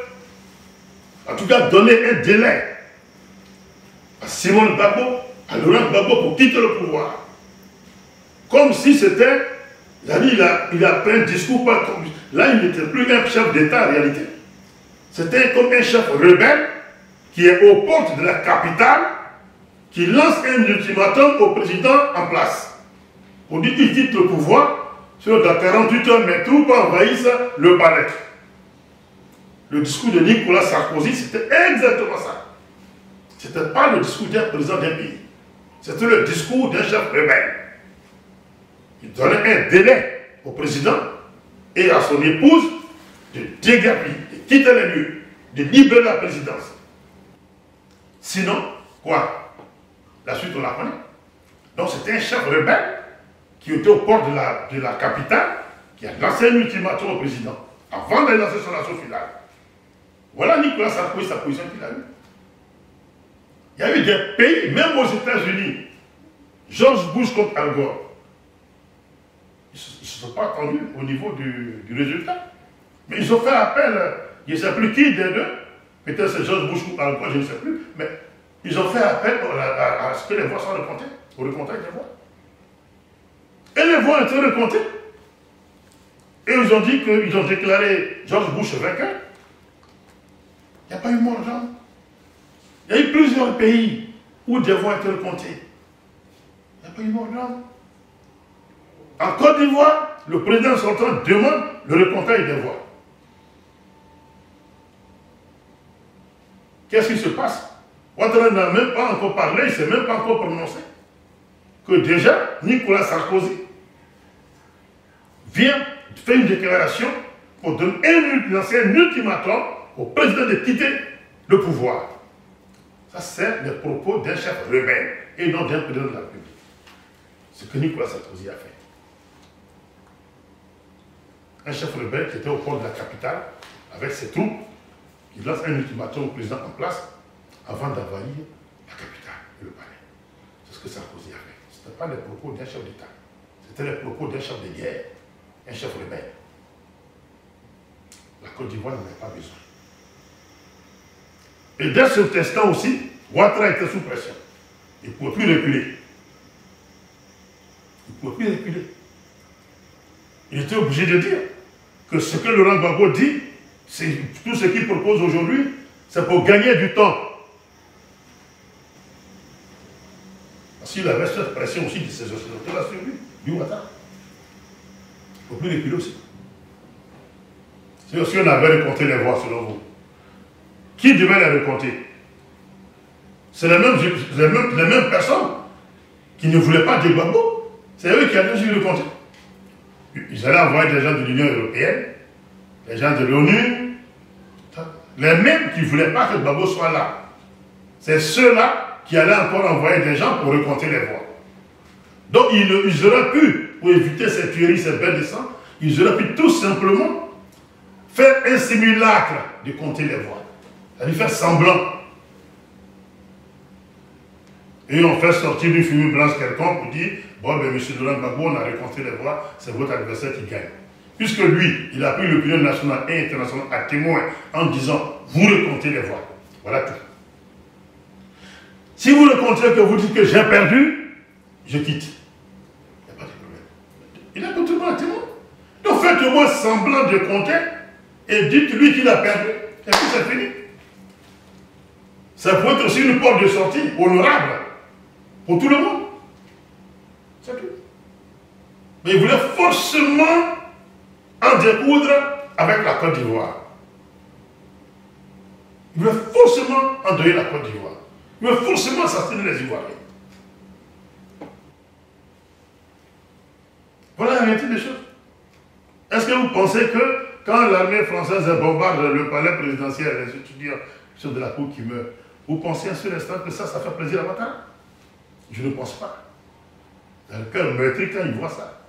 en tout cas, donner un délai à Simone Gbagbo, à Laurent Gbagbo pour quitter le pouvoir. Comme si c'était, il a fait un discours, pas comme, là il n'était plus un chef d'État en réalité. C'était comme un chef rebelle qui est aux portes de la capitale, qui lance un ultimatum au président en place. On dit qu'il quitte le pouvoir, sur dans 48 heures, mes troupes envahissent le palais. Le discours de Nicolas Sarkozy, c'était exactement ça. Ce n'était pas le discours d'un président d'un pays. C'était le discours d'un chef rebelle. Il donnait un délai au président et à son épouse de déguerpir, de quitter les lieux, de libérer la présidence. Sinon, quoi? La suite, on la connaît. Donc, c'était un chef rebelle qui était au port de la capitale, qui a lancé un ultimatum au président, avant de lancer son assaut final. Voilà Nicolas Sarkozy, sa position qu'il a eue. Il y a eu des pays, même aux États-Unis, George Bush contre Al Gore, ils ne se sont pas attendus au niveau du résultat. Mais ils ont fait appel, je ne sais plus qui des deux, peut-être c'est George Bush ou Al Gore, je ne sais plus, mais ils ont fait appel à ce que les voix soient recomptées, au recomptage des voix. Et les voix ont été recomptées. Et ils ont dit qu'ils ont déclaré George Bush vainqueur. Il n'y a pas eu mort, genre. Il y a eu plusieurs pays où des voix ont été recomptées. Il n'y a pas eu mort, genre. En Côte d'Ivoire, le président sortant demande le recomptage des voix. Qu'est-ce qui se passe? Ouattara n'a même pas encore parlé, il ne s'est même pas encore prononcé. Que déjà, Nicolas Sarkozy vient faire une déclaration pour lancer un ultimatum au président de quitter le pouvoir. Ça, c'est les propos d'un chef rebelle et non d'un président de la République. Ce que Nicolas Sarkozy a fait. un chef rebelle qui était au port de la capitale, avec ses troupes, qui lance un ultimatum au président en place avant d'envahir la capitale et le palais. C'est ce que Sarkozy a fait. Ce n'était pas les propos d'un chef d'État, c'était les propos d'un chef de guerre, un chef rebelle. La Côte d'Ivoire n'en avait pas besoin. Et dès cet instant aussi, Ouattara était sous pression. Il ne pouvait plus reculer. Il ne pouvait plus reculer. Il était obligé de dire que ce que Laurent Gbagbo dit, c'est tout ce qu'il propose aujourd'hui, c'est pour gagner du temps. Parce qu'il avait cette pression aussi de ses occidentaux là sur lui, du Ouattara. Il ne faut plus reculer aussi. Si on avait recompté les voix selon vous, qui devait les recompter? C'est les mêmes personnes qui ne voulaient pas de Gbagbo. C'est eux qui allaient juste recompter. Ils allaient envoyer des gens de l'Union européenne, des gens de l'ONU, les mêmes qui ne voulaient pas que Gbagbo soit là. C'est ceux-là qui allaient encore envoyer des gens pour recompter les voix. Donc ils auraient pu, pour éviter ces tueries, ces bêtes de sang, ils auraient pu tout simplement faire un simulacre de compter les voix. C'est-à-dire faire semblant. Et on fait sortir d'une fumée blanche quelconque pour dire, bon, ben, M. Laurent Gbagbo, on a recompté les voix, c'est votre adversaire qui gagne. Puisque lui, il a pris l'opinion nationale et internationale à témoin en disant, vous recomptez les voix. Voilà tout. Si vous recomptez que vous dites que j'ai perdu, je quitte. Il n'y a pas de problème. Il a complètement à témoin. Donc faites au moins semblant de compter et dites-lui qu'il a perdu. Et puis c'est fini. Ça peut être aussi une porte de sortie honorable pour tout le monde. C'est tout. Mais il voulait forcément en découdre avec la Côte d'Ivoire. Il voulait forcément endeuiller la Côte d'Ivoire. Il voulait forcément assassiner les Ivoiriens. Voilà la réalité des choses. Est-ce que vous pensez que quand l'armée française bombarde le palais présidentiel, les étudiants sur de la cour qui meurent, vous pensez un seul instant que ça fait plaisir à Ouattara? Je ne pense pas. Dans le cœur meurtri quand il voit ça.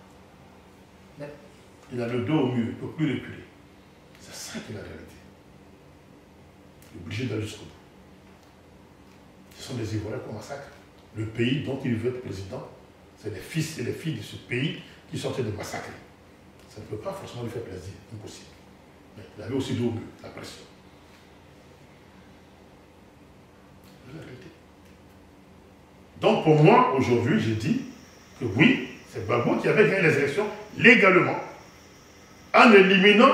Mais il a le dos au mur, il ne peut plus reculer. C'est ça qui est la réalité. Il est obligé d'aller jusqu'au bout. Ce sont des Ivoiriens qu'on massacre. Le pays dont il veut être président, c'est les fils et les filles de ce pays qui sont en train de massacrer. Ça ne peut pas forcément lui faire plaisir, impossible. Mais il avait aussi le dos au mur, la pression. C'est la réalité. Donc pour moi, aujourd'hui, je dis que oui, c'est Gbagbo qui avait gagné les élections légalement, en éliminant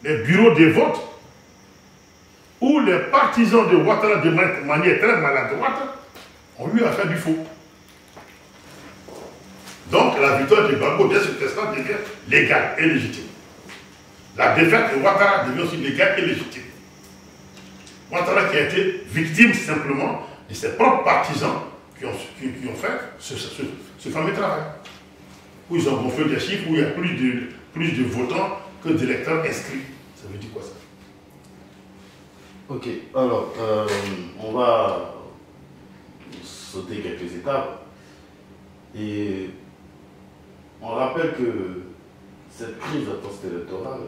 les bureaux de vote où les partisans de Ouattara de manière très maladroite ont eu à faire du faux. Donc la victoire de Gbagbo dès cet instant devient légale et légitime. La défaite de Ouattara devient aussi légale et légitime. Ouattara qui a été victime simplement de ses propres partisans qui ont fait ce fameux travail. Où ils ont gonflé des chiffres, où il y a plus de votants que d'électeurs inscrits. Ça veut dire quoi ça? Ok, alors, on va sauter quelques étapes. Et on rappelle que cette crise post-électorale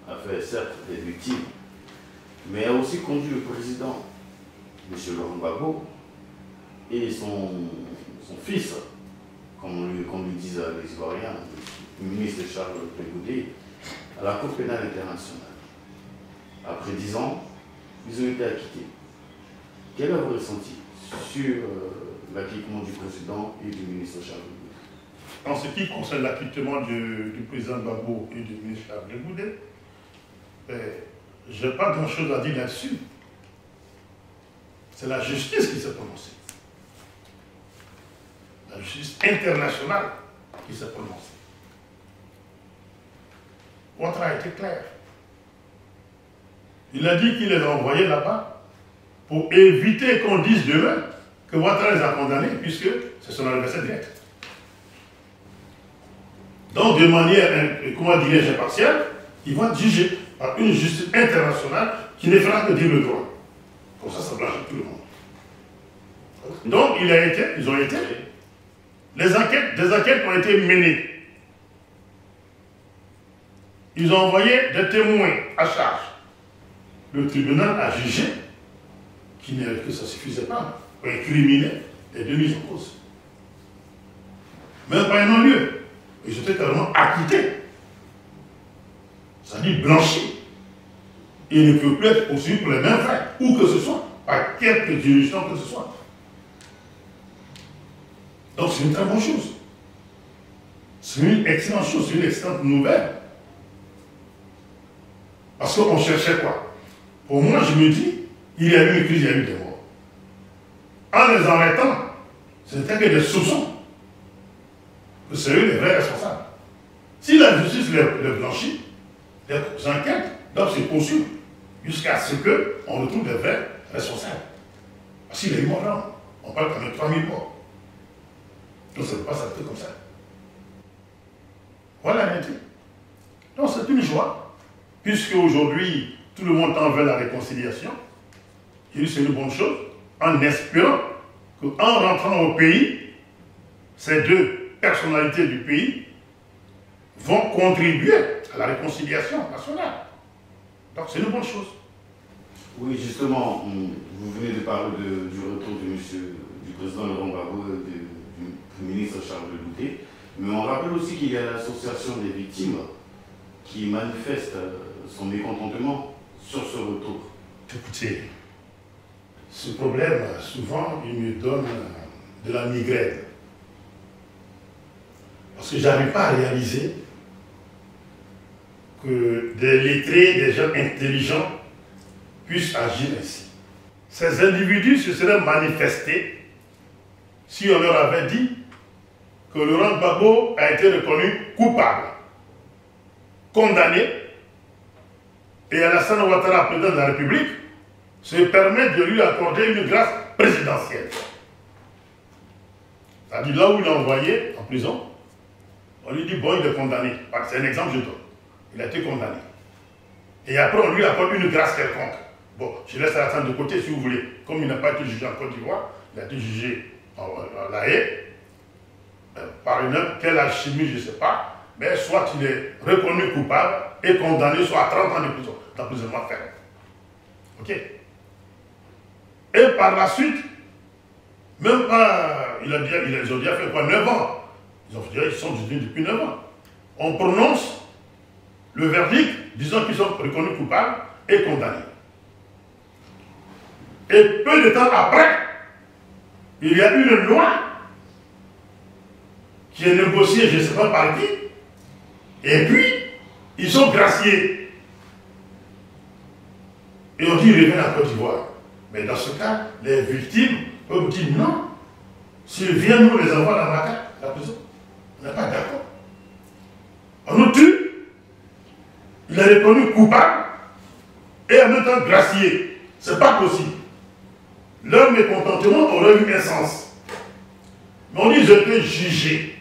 a fait certes des victimes, mais a aussi conduit le président, M. Laurent Gbagbo, et son fils, comme lui disent les Ivoiriens, le ministre Charles Pégoudé, à la Cour pénale internationale. Après 10 ans, ils ont été acquittés. Quel est votre ressenti sur l'acquittement du président et du ministre Charles Pégoudé? En ce qui concerne l'acquittement du président Gbagbo et du ministre Charles Pégoudé, je n'ai pas grand-chose à dire là-dessus. C'est la justice qui s'est prononcée. La justice internationale qui s'est prononcée. Ouattara a été clair. Il a dit qu'il les a envoyés là-bas pour éviter qu'on dise demain que Ouattara les a condamnés, puisque c'est son adversaire direct. Donc, de manière, comment dirais-je, impartiale, ils vont être jugés par une justice internationale qui ne fera que dire le droit. Comme ça blanchit tout le monde. Donc, ils ont été, des enquêtes ont été menées. Ils ont envoyé des témoins à charge. Le tribunal a jugé que ça ne suffisait pas pour incriminer les deux mises en cause. Même pas un non-lieu. Ils étaient carrément acquittés. C'est-à-dire blanchis. Il ne peut plus être poursuivi pour les mêmes faits, où que ce soit, par quelque juridiction que ce soit. Donc c'est une très bonne chose. C'est une excellente chose, c'est une excellente nouvelle. Parce qu'on cherchait quoi? Pour moi, je me dis, il y a eu une crise, il y a eu des morts. En les arrêtant, ce n'était que des soupçons. Que c'est eux les vrais responsables. Si la justice les blanchit, les enquêtes doivent se poursuivre jusqu'à ce qu'on retrouve des vrais responsables. Parce qu'il y a eu mort là, on parle quand même de 3000 morts. Donc ça ne peut pas s'arrêter comme ça. Voilà la réalité. Donc c'est une joie, puisque aujourd'hui, tout le monde tend vers la réconciliation. Je dis c'est une bonne chose, en espérant qu'en rentrant au pays, ces deux personnalités du pays vont contribuer à la réconciliation nationale. Donc c'est une bonne chose. Oui, justement, vous venez de parler du retour du président Laurent Gbagbo et du ministre Charles Louté, mais on rappelle aussi qu'il y a l'association des victimes qui manifeste son mécontentement sur ce retour. Écoutez, ce problème, souvent, il me donne de la migraine. Parce que je n'arrive pas à réaliser que des lettrés, des gens intelligents puissent agir ainsi. Ces individus se seraient manifestés si on leur avait dit que Laurent Gbagbo a été reconnu coupable, condamné, et Alassane Ouattara, président de la République, se permet de lui accorder une grâce présidentielle. C'est-à-dire là où il l'a envoyé en prison, on lui dit bon, il est condamné. C'est un exemple que je donne. Il a été condamné. Et après, on lui accorde une grâce quelconque. Bon, je laisse Alassane de côté si vous voulez. Comme il n'a pas été jugé en Côte d'Ivoire, il a été jugé à La Haye, par une quelle alchimie, je ne sais pas, mais soit il est reconnu coupable et condamné soit à 30 ans de prison, d'emprisonnement ferme. Ok? Et par la suite, même pas, ils ont déjà fait quoi, 9 ans. Ils sont détenus depuis 9 ans. On prononce le verdict disant qu'ils sont reconnus coupables et condamnés. Et peu de temps après, il y a une loi qui est négociée, je ne sais pas par qui, et puis, ils sont graciés. Et on dit, reviennent à Côte d'Ivoire. Mais dans ce cas, les victimes peuvent dire non. S'ils viennent, nous les envoie dans la prison. On n'est pas d'accord. On nous tue, il est reconnu coupable et en même temps gracié. Ce n'est pas possible. Leur mécontentement aurait eu un sens. Mais on dit, je peux juger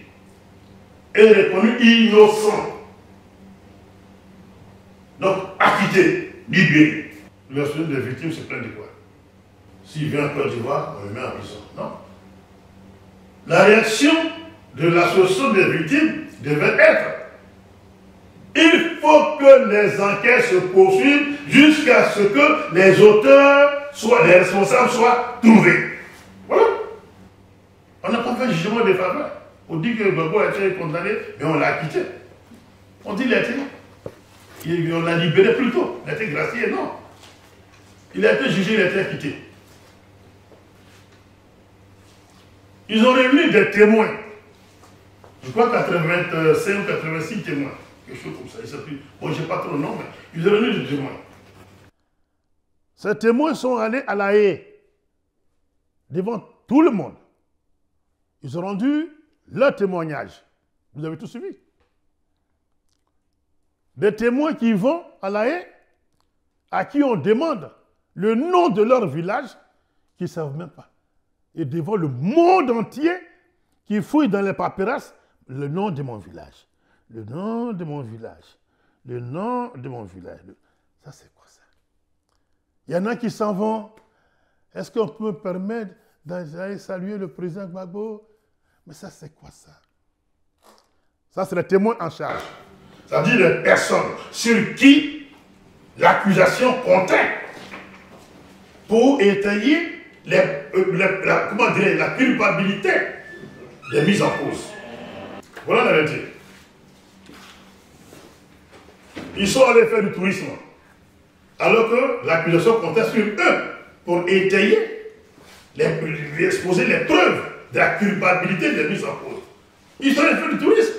et reconnu innocent. Donc, acquitté, libéré. L'association des victimes se plaint de quoi? S'il vient en Côte d'Ivoire, on le met en prison. Non. La réaction de l'association des victimes devait être: il faut que les enquêtes se poursuivent jusqu'à ce que les auteurs, les responsables soient trouvés. Voilà. On n'a pas fait jugement de faveur. On dit que Gbagbo a été condamné, mais on l'a acquitté. On dit qu'il a été. On l'a libéré plus tôt. Il a été gracié, non. Il a été jugé, il a été acquitté. Ils ont réuni des témoins. Je crois 85 ou 86 témoins. Quelque chose comme ça. Bon, je n'ai pas trop le nom, mais ils ont réuni des témoins. Ces témoins sont allés à La Haye, devant tout le monde. Ils ont rendu leur témoignage. Vous avez tout suivi. Des témoins qui vont à La Haye, à qui on demande le nom de leur village, qu'ils ne savent même pas. Et devant le monde entier, qui fouille dans les paperasses, le nom de mon village. Le nom de mon village. Le nom de mon village. Ça, c'est quoi ça? Il y en a qui s'en vont. Est-ce qu'on peut me permettre d'aller saluer le président Gbagbo? Mais ça, c'est quoi ça? Ça, c'est les témoins en charge. c'est-à-dire les personnes sur qui l'accusation comptait pour étayer la culpabilité des mises en cause. Voilà la vérité. Ils sont allés faire du tourisme, alors que l'accusation comptait sur eux pour étayer, exposer les preuves de la culpabilité des mises en cause. Ils sont allés faire du tourisme.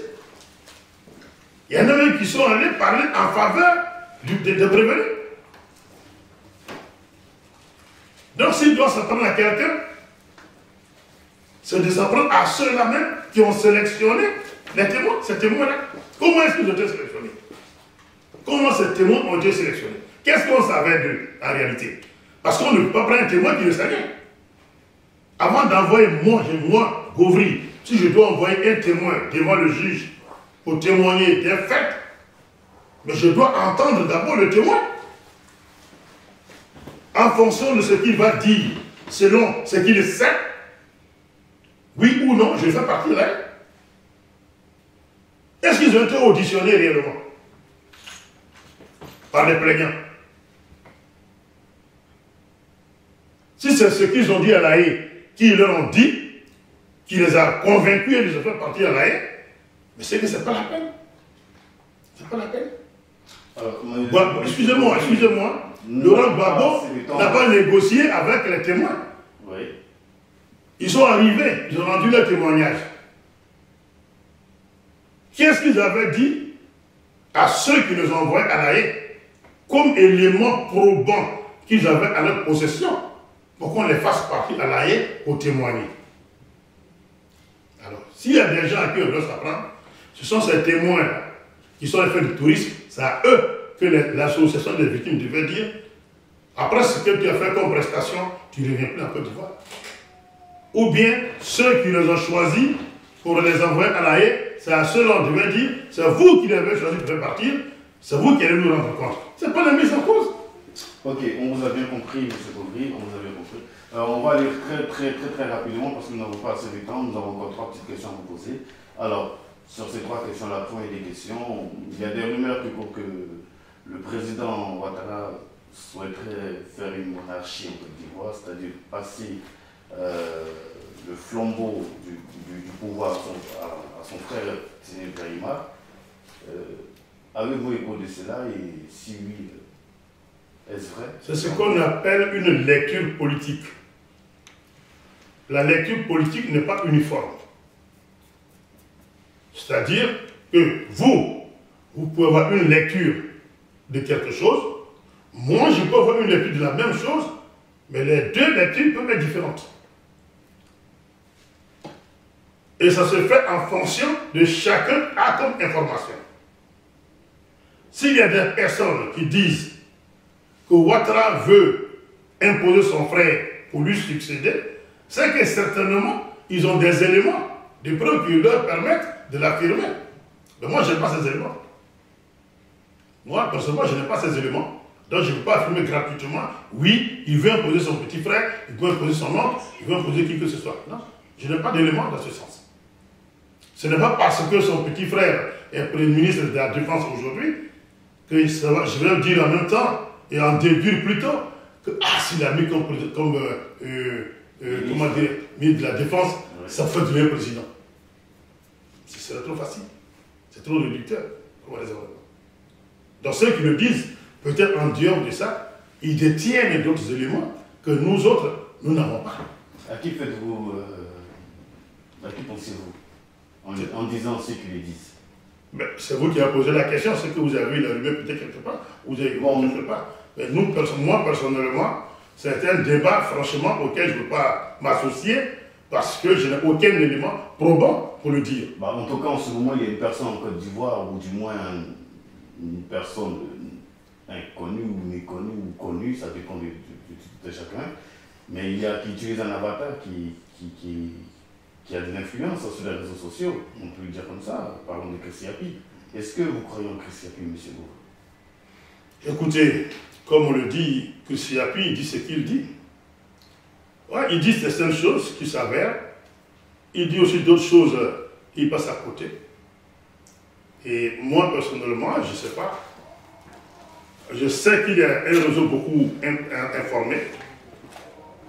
Il y en a même qui sont allés parler en faveur de prévenir. Donc s'il doit s'apprendre à quelqu'un, c'est de s'apprendre à ceux-là même qui ont sélectionné les témoins, ces témoins-là. Comment est-ce qu'ils ont été sélectionnés? Comment ces témoins ont été sélectionnés? Qu'est-ce qu'on savait d'eux en réalité? Parce qu'on ne peut pas prendre un témoin qui le savait. Avant d'envoyer moi, Gauvry, si je dois envoyer un témoin devant le juge pour témoigner d'un fait, mais je dois entendre d'abord le témoin. En fonction de ce qu'il va dire, selon ce qu'il sait, oui ou non, je fais partie là. Est-ce qu'ils ont été auditionnés réellement par les plaignants? Si c'est ce qu'ils ont dit à la haie, qui leur ont dit, qui les a convaincus et les a fait partir à la haie, mais c'est que ce n'est pas la peine. C'est pas la peine. Excusez-moi, Laurent Gbagbo n'a pas négocié avec les témoins. Oui. Ils sont arrivés, ils ont rendu leur témoignage. Qu'est-ce qu'ils avaient dit à ceux qui les ont envoyés à la haie comme élément probant qu'ils avaient à leur possession pour qu'on les fasse partir à la haie pour témoigner? Alors, s'il y a des gens à qui on doit s'apprendre, ce sont ces témoins qui sont les faits du tourisme, c'est à eux que l'association des victimes devait dire, après ce que tu as fait comme prestation, tu ne reviens plus en Côte d'Ivoire. Ou bien ceux qui les ont choisis pour les envoyer à la haie, c'est à ceux-là on devait dire, c'est vous qui les avez choisis pour partir, c'est vous qui allez nous rendre compte. Ce n'est pas la mise en cause. Ok, on vous a bien compris, M. Gauvry, on vous a bien compris. On va aller très rapidement parce que nous n'avons pas assez de temps, nous avons encore 3 petites questions à vous poser. Alors, sur ces 3 questions-là, la première des questions, il y a des rumeurs qui prouvent que le président Ouattara souhaiterait faire une monarchie en Côte d'Ivoire, c'est-à-dire passer le flambeau du pouvoir à son frère Séné Brahima. Avez-vous écho de cela et si oui, est-ce vrai? C'est ce qu'on appelle une lecture politique. La lecture politique n'est pas uniforme. C'est-à-dire que vous pouvez avoir une lecture de quelque chose, moi je peux avoir une lecture de la même chose, mais les deux lectures peuvent être différentes. Et ça se fait en fonction de chacun a comme information. S'il y a des personnes qui disent que Ouattara veut imposer son frère pour lui succéder, c'est que certainement ils ont des éléments, des preuves qui leur permettent de l'affirmer. Mais moi, je n'ai pas ces éléments. Moi, personnellement, je n'ai pas ces éléments. Donc, je ne peux pas affirmer gratuitement, oui, il veut imposer son petit frère, il veut imposer son oncle, il veut imposer qui que ce soit. Non, je n'ai pas d'éléments dans ce sens. Ce n'est pas parce que son petit frère est Premier ministre de la Défense aujourd'hui que je vais dire en même temps et en déduire plutôt que s'il a mis comme comment dire, ministre de la Défense, ça fait devenir président. C'est trop facile. C'est trop réducteur. Donc ceux qui le disent, peut-être en dehors de ça, ils détiennent d'autres éléments que nous autres, nous n'avons pas. À qui faites-vous, à qui pensez-vous en disant ce qu'ils les disent? C'est vous qui avez posé la question, c'est que vous avez eu la rumeur peut-être quelque part, vous avez bon, quelque part. Mais moi personnellement, c'est un débat franchement auquel je ne veux pas m'associer parce que je n'ai aucun élément probant pour le dire. En tout cas, en ce moment, il y a une personne en Côte d'Ivoire, ou du moins une personne inconnue ou méconnue ou connue, ça dépend de chacun, mais qui utilise un avatar qui a de l'influence sur les réseaux sociaux, on peut le dire comme ça, parlons de Chrissy Hapi. Est-ce que vous croyez en Chrissy Hapi, M. Gauvry? Écoutez, comme on le dit, Chrissy Hapi, il dit ce qu'il dit. Ouais, il dit certaines choses qui s'avèrent, il dit aussi d'autres choses qui passent à côté. Et moi, personnellement, je ne sais pas. Je sais qu'il y a un réseau beaucoup informé,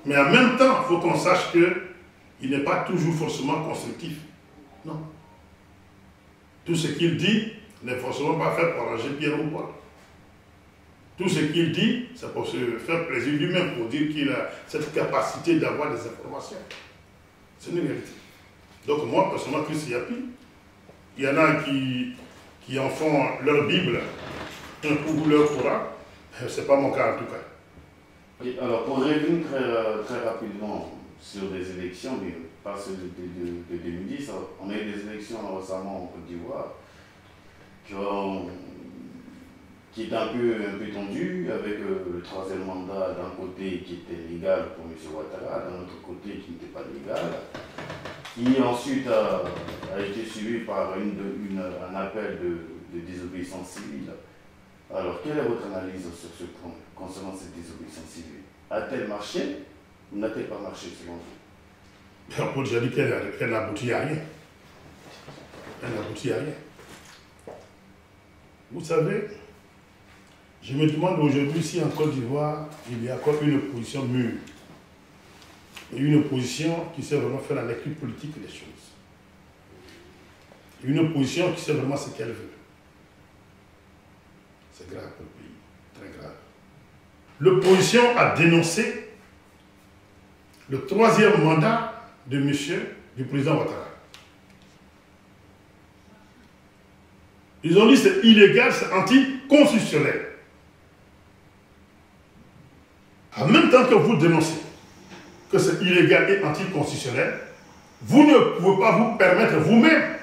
mais en même temps, il faut qu'on sache qu'il n'est pas toujours forcément constructif. Non. Tout ce qu'il dit n'est forcément pas fait pour arranger Pierre ou Paul. Tout ce qu'il dit, c'est pour se faire plaisir lui-même, pour dire qu'il a cette capacité d'avoir des informations. C'est une réalité. Donc moi, personnellement, Christ Yapi, il y en a qui en font leur Bible ou leur Coran. Ce n'est pas mon cas en tout cas. Et alors, pour revenir très rapidement sur des élections, mais pas celles de 2010, on a eu des élections récemment en Côte d'Ivoire qui est un peu tendu, avec le troisième mandat d'un côté qui était légal pour M. Ouattara, d'un autre côté qui n'était pas légal, qui ensuite a été suivi par un appel de désobéissance civile. Alors, quelle est votre analyse sur ce point concernant cette désobéissance civile? A-t-elle marché ou n'a-t-elle pas marché selon vous? On peut déjà dire qu'elle n'aboutit à rien. Elle n'aboutit à rien. Vous savez, je me demande aujourd'hui si en Côte d'Ivoire, il y a encore une opposition mûre. Et une opposition qui sait vraiment faire la lecture politique des choses. Une opposition qui sait vraiment ce qu'elle veut. C'est grave pour le pays, très grave. L'opposition a dénoncé le troisième mandat du président Ouattara. Ils ont dit que c'est illégal, c'est anticonstitutionnel. En même temps que vous dénoncez que c'est illégal et anticonstitutionnel, vous ne pouvez pas vous permettre vous-même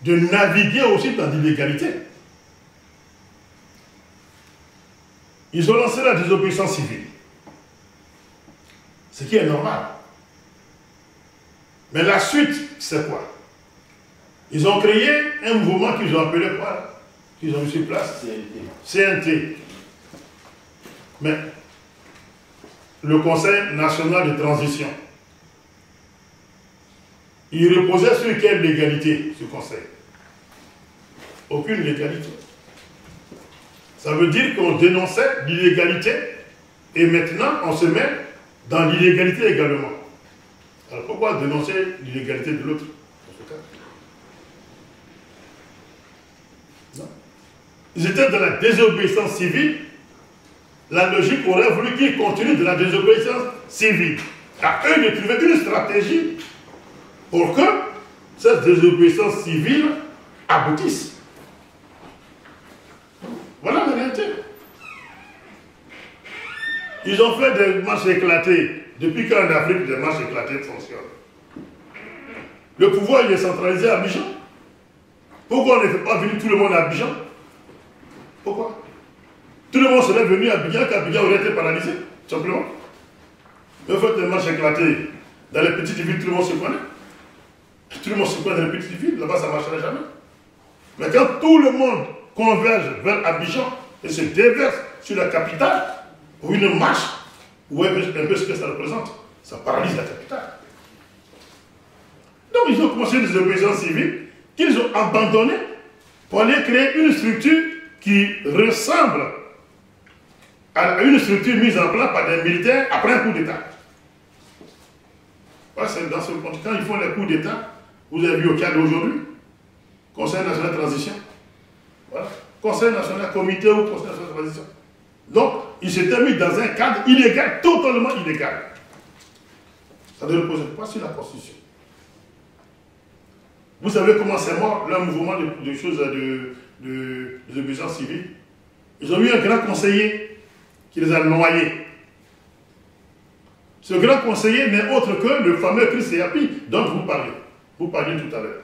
de naviguer aussi dans l'illégalité. Ils ont lancé la désobéissance civile, ce qui est normal. Mais la suite, c'est quoi? Ils ont créé un mouvement qu'ils ont appelé quoi? Qu'ils ont mis sur place CNT. Mais le Conseil national de transition, il reposait sur quelle légalité, ce conseil? Aucune légalité. Ça veut dire qu'on dénonçait l'illégalité et maintenant on se met dans l'illégalité également. Alors pourquoi dénoncer l'illégalité de l'autre dans ce cas? Non. Ils étaient dans la désobéissance civile. La logique aurait voulu qu'ils continuent de la désobéissance civile. À eux de trouver une stratégie pour que cette désobéissance civile aboutisse. Voilà la réalité. Ils ont fait des marches éclatées. Depuis qu'en Afrique, des marches éclatées fonctionnent. Le pouvoir il est centralisé à Abidjan. Pourquoi on ne fait pas venir tout le monde à Abidjan? Pourquoi? Tout le monde serait venu à Abidjan, qu'Abidjan aurait été paralysé, simplement. Mais faites des marches éclatées dans les petites villes, tout le monde se connaît. Tout le monde se connaît dans les petites villes, là-bas ça ne marcherait jamais. Mais quand tout le monde converge vers Abidjan et se déverse sur la capitale, pour une marche, vous voyez un peu ce que ça représente. Ça paralyse la capitale. Donc ils ont commencé des obéissances civiles qu'ils ont abandonnées pour aller créer une structure qui ressemble à une structure mise en place par des militaires après un coup d'État. C'est dans ce contexte, quand ils font les coups d'État, vous avez vu au cadre d'aujourd'hui, Conseil national de transition. Voilà. Conseil national, comité ou Conseil national de transition. Donc, ils s'étaient mis dans un cadre illégal, totalement illégal. Ça ne repose pas sur la Constitution. Vous savez comment c'est mort, le mouvement de choses de désobéissance civile? Ils ont eu un grand conseiller qui les a noyés. Ce grand conseiller n'est autre que le fameux Christ Yapi dont vous parlez. Vous parliez tout à l'heure.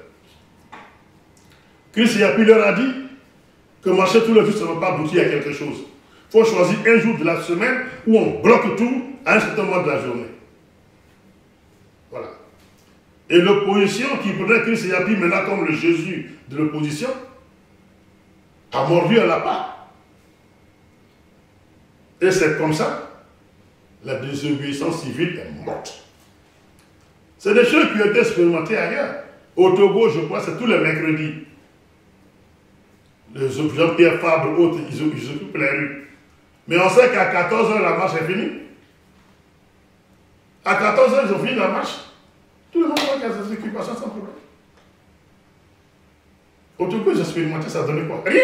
Christ Yapi leur a dit que marcher tous les jours, ça ne va pas aboutir à quelque chose. Il faut choisir un jour de la semaine où on bloque tout à un certain moment de la journée. Voilà. Et l'opposition qui prenait Christ Yapi maintenant comme le Jésus de l'opposition a mordu à la part. Et c'est comme ça la désobéissance civile est morte. C'est des choses qui ont été expérimentées ailleurs. Au Togo, je crois, c'est tous les mercredis. Jean-Pierre Fabre, autres, ils occupent les rues. Mais on sait qu'à 14 h, la marche est finie. À 14 h, ils ont fini la marche. Tout le monde voit qu'il y a des occupations sans problème. Autour que j'ai expérimenté, ça donnait quoi? Rien.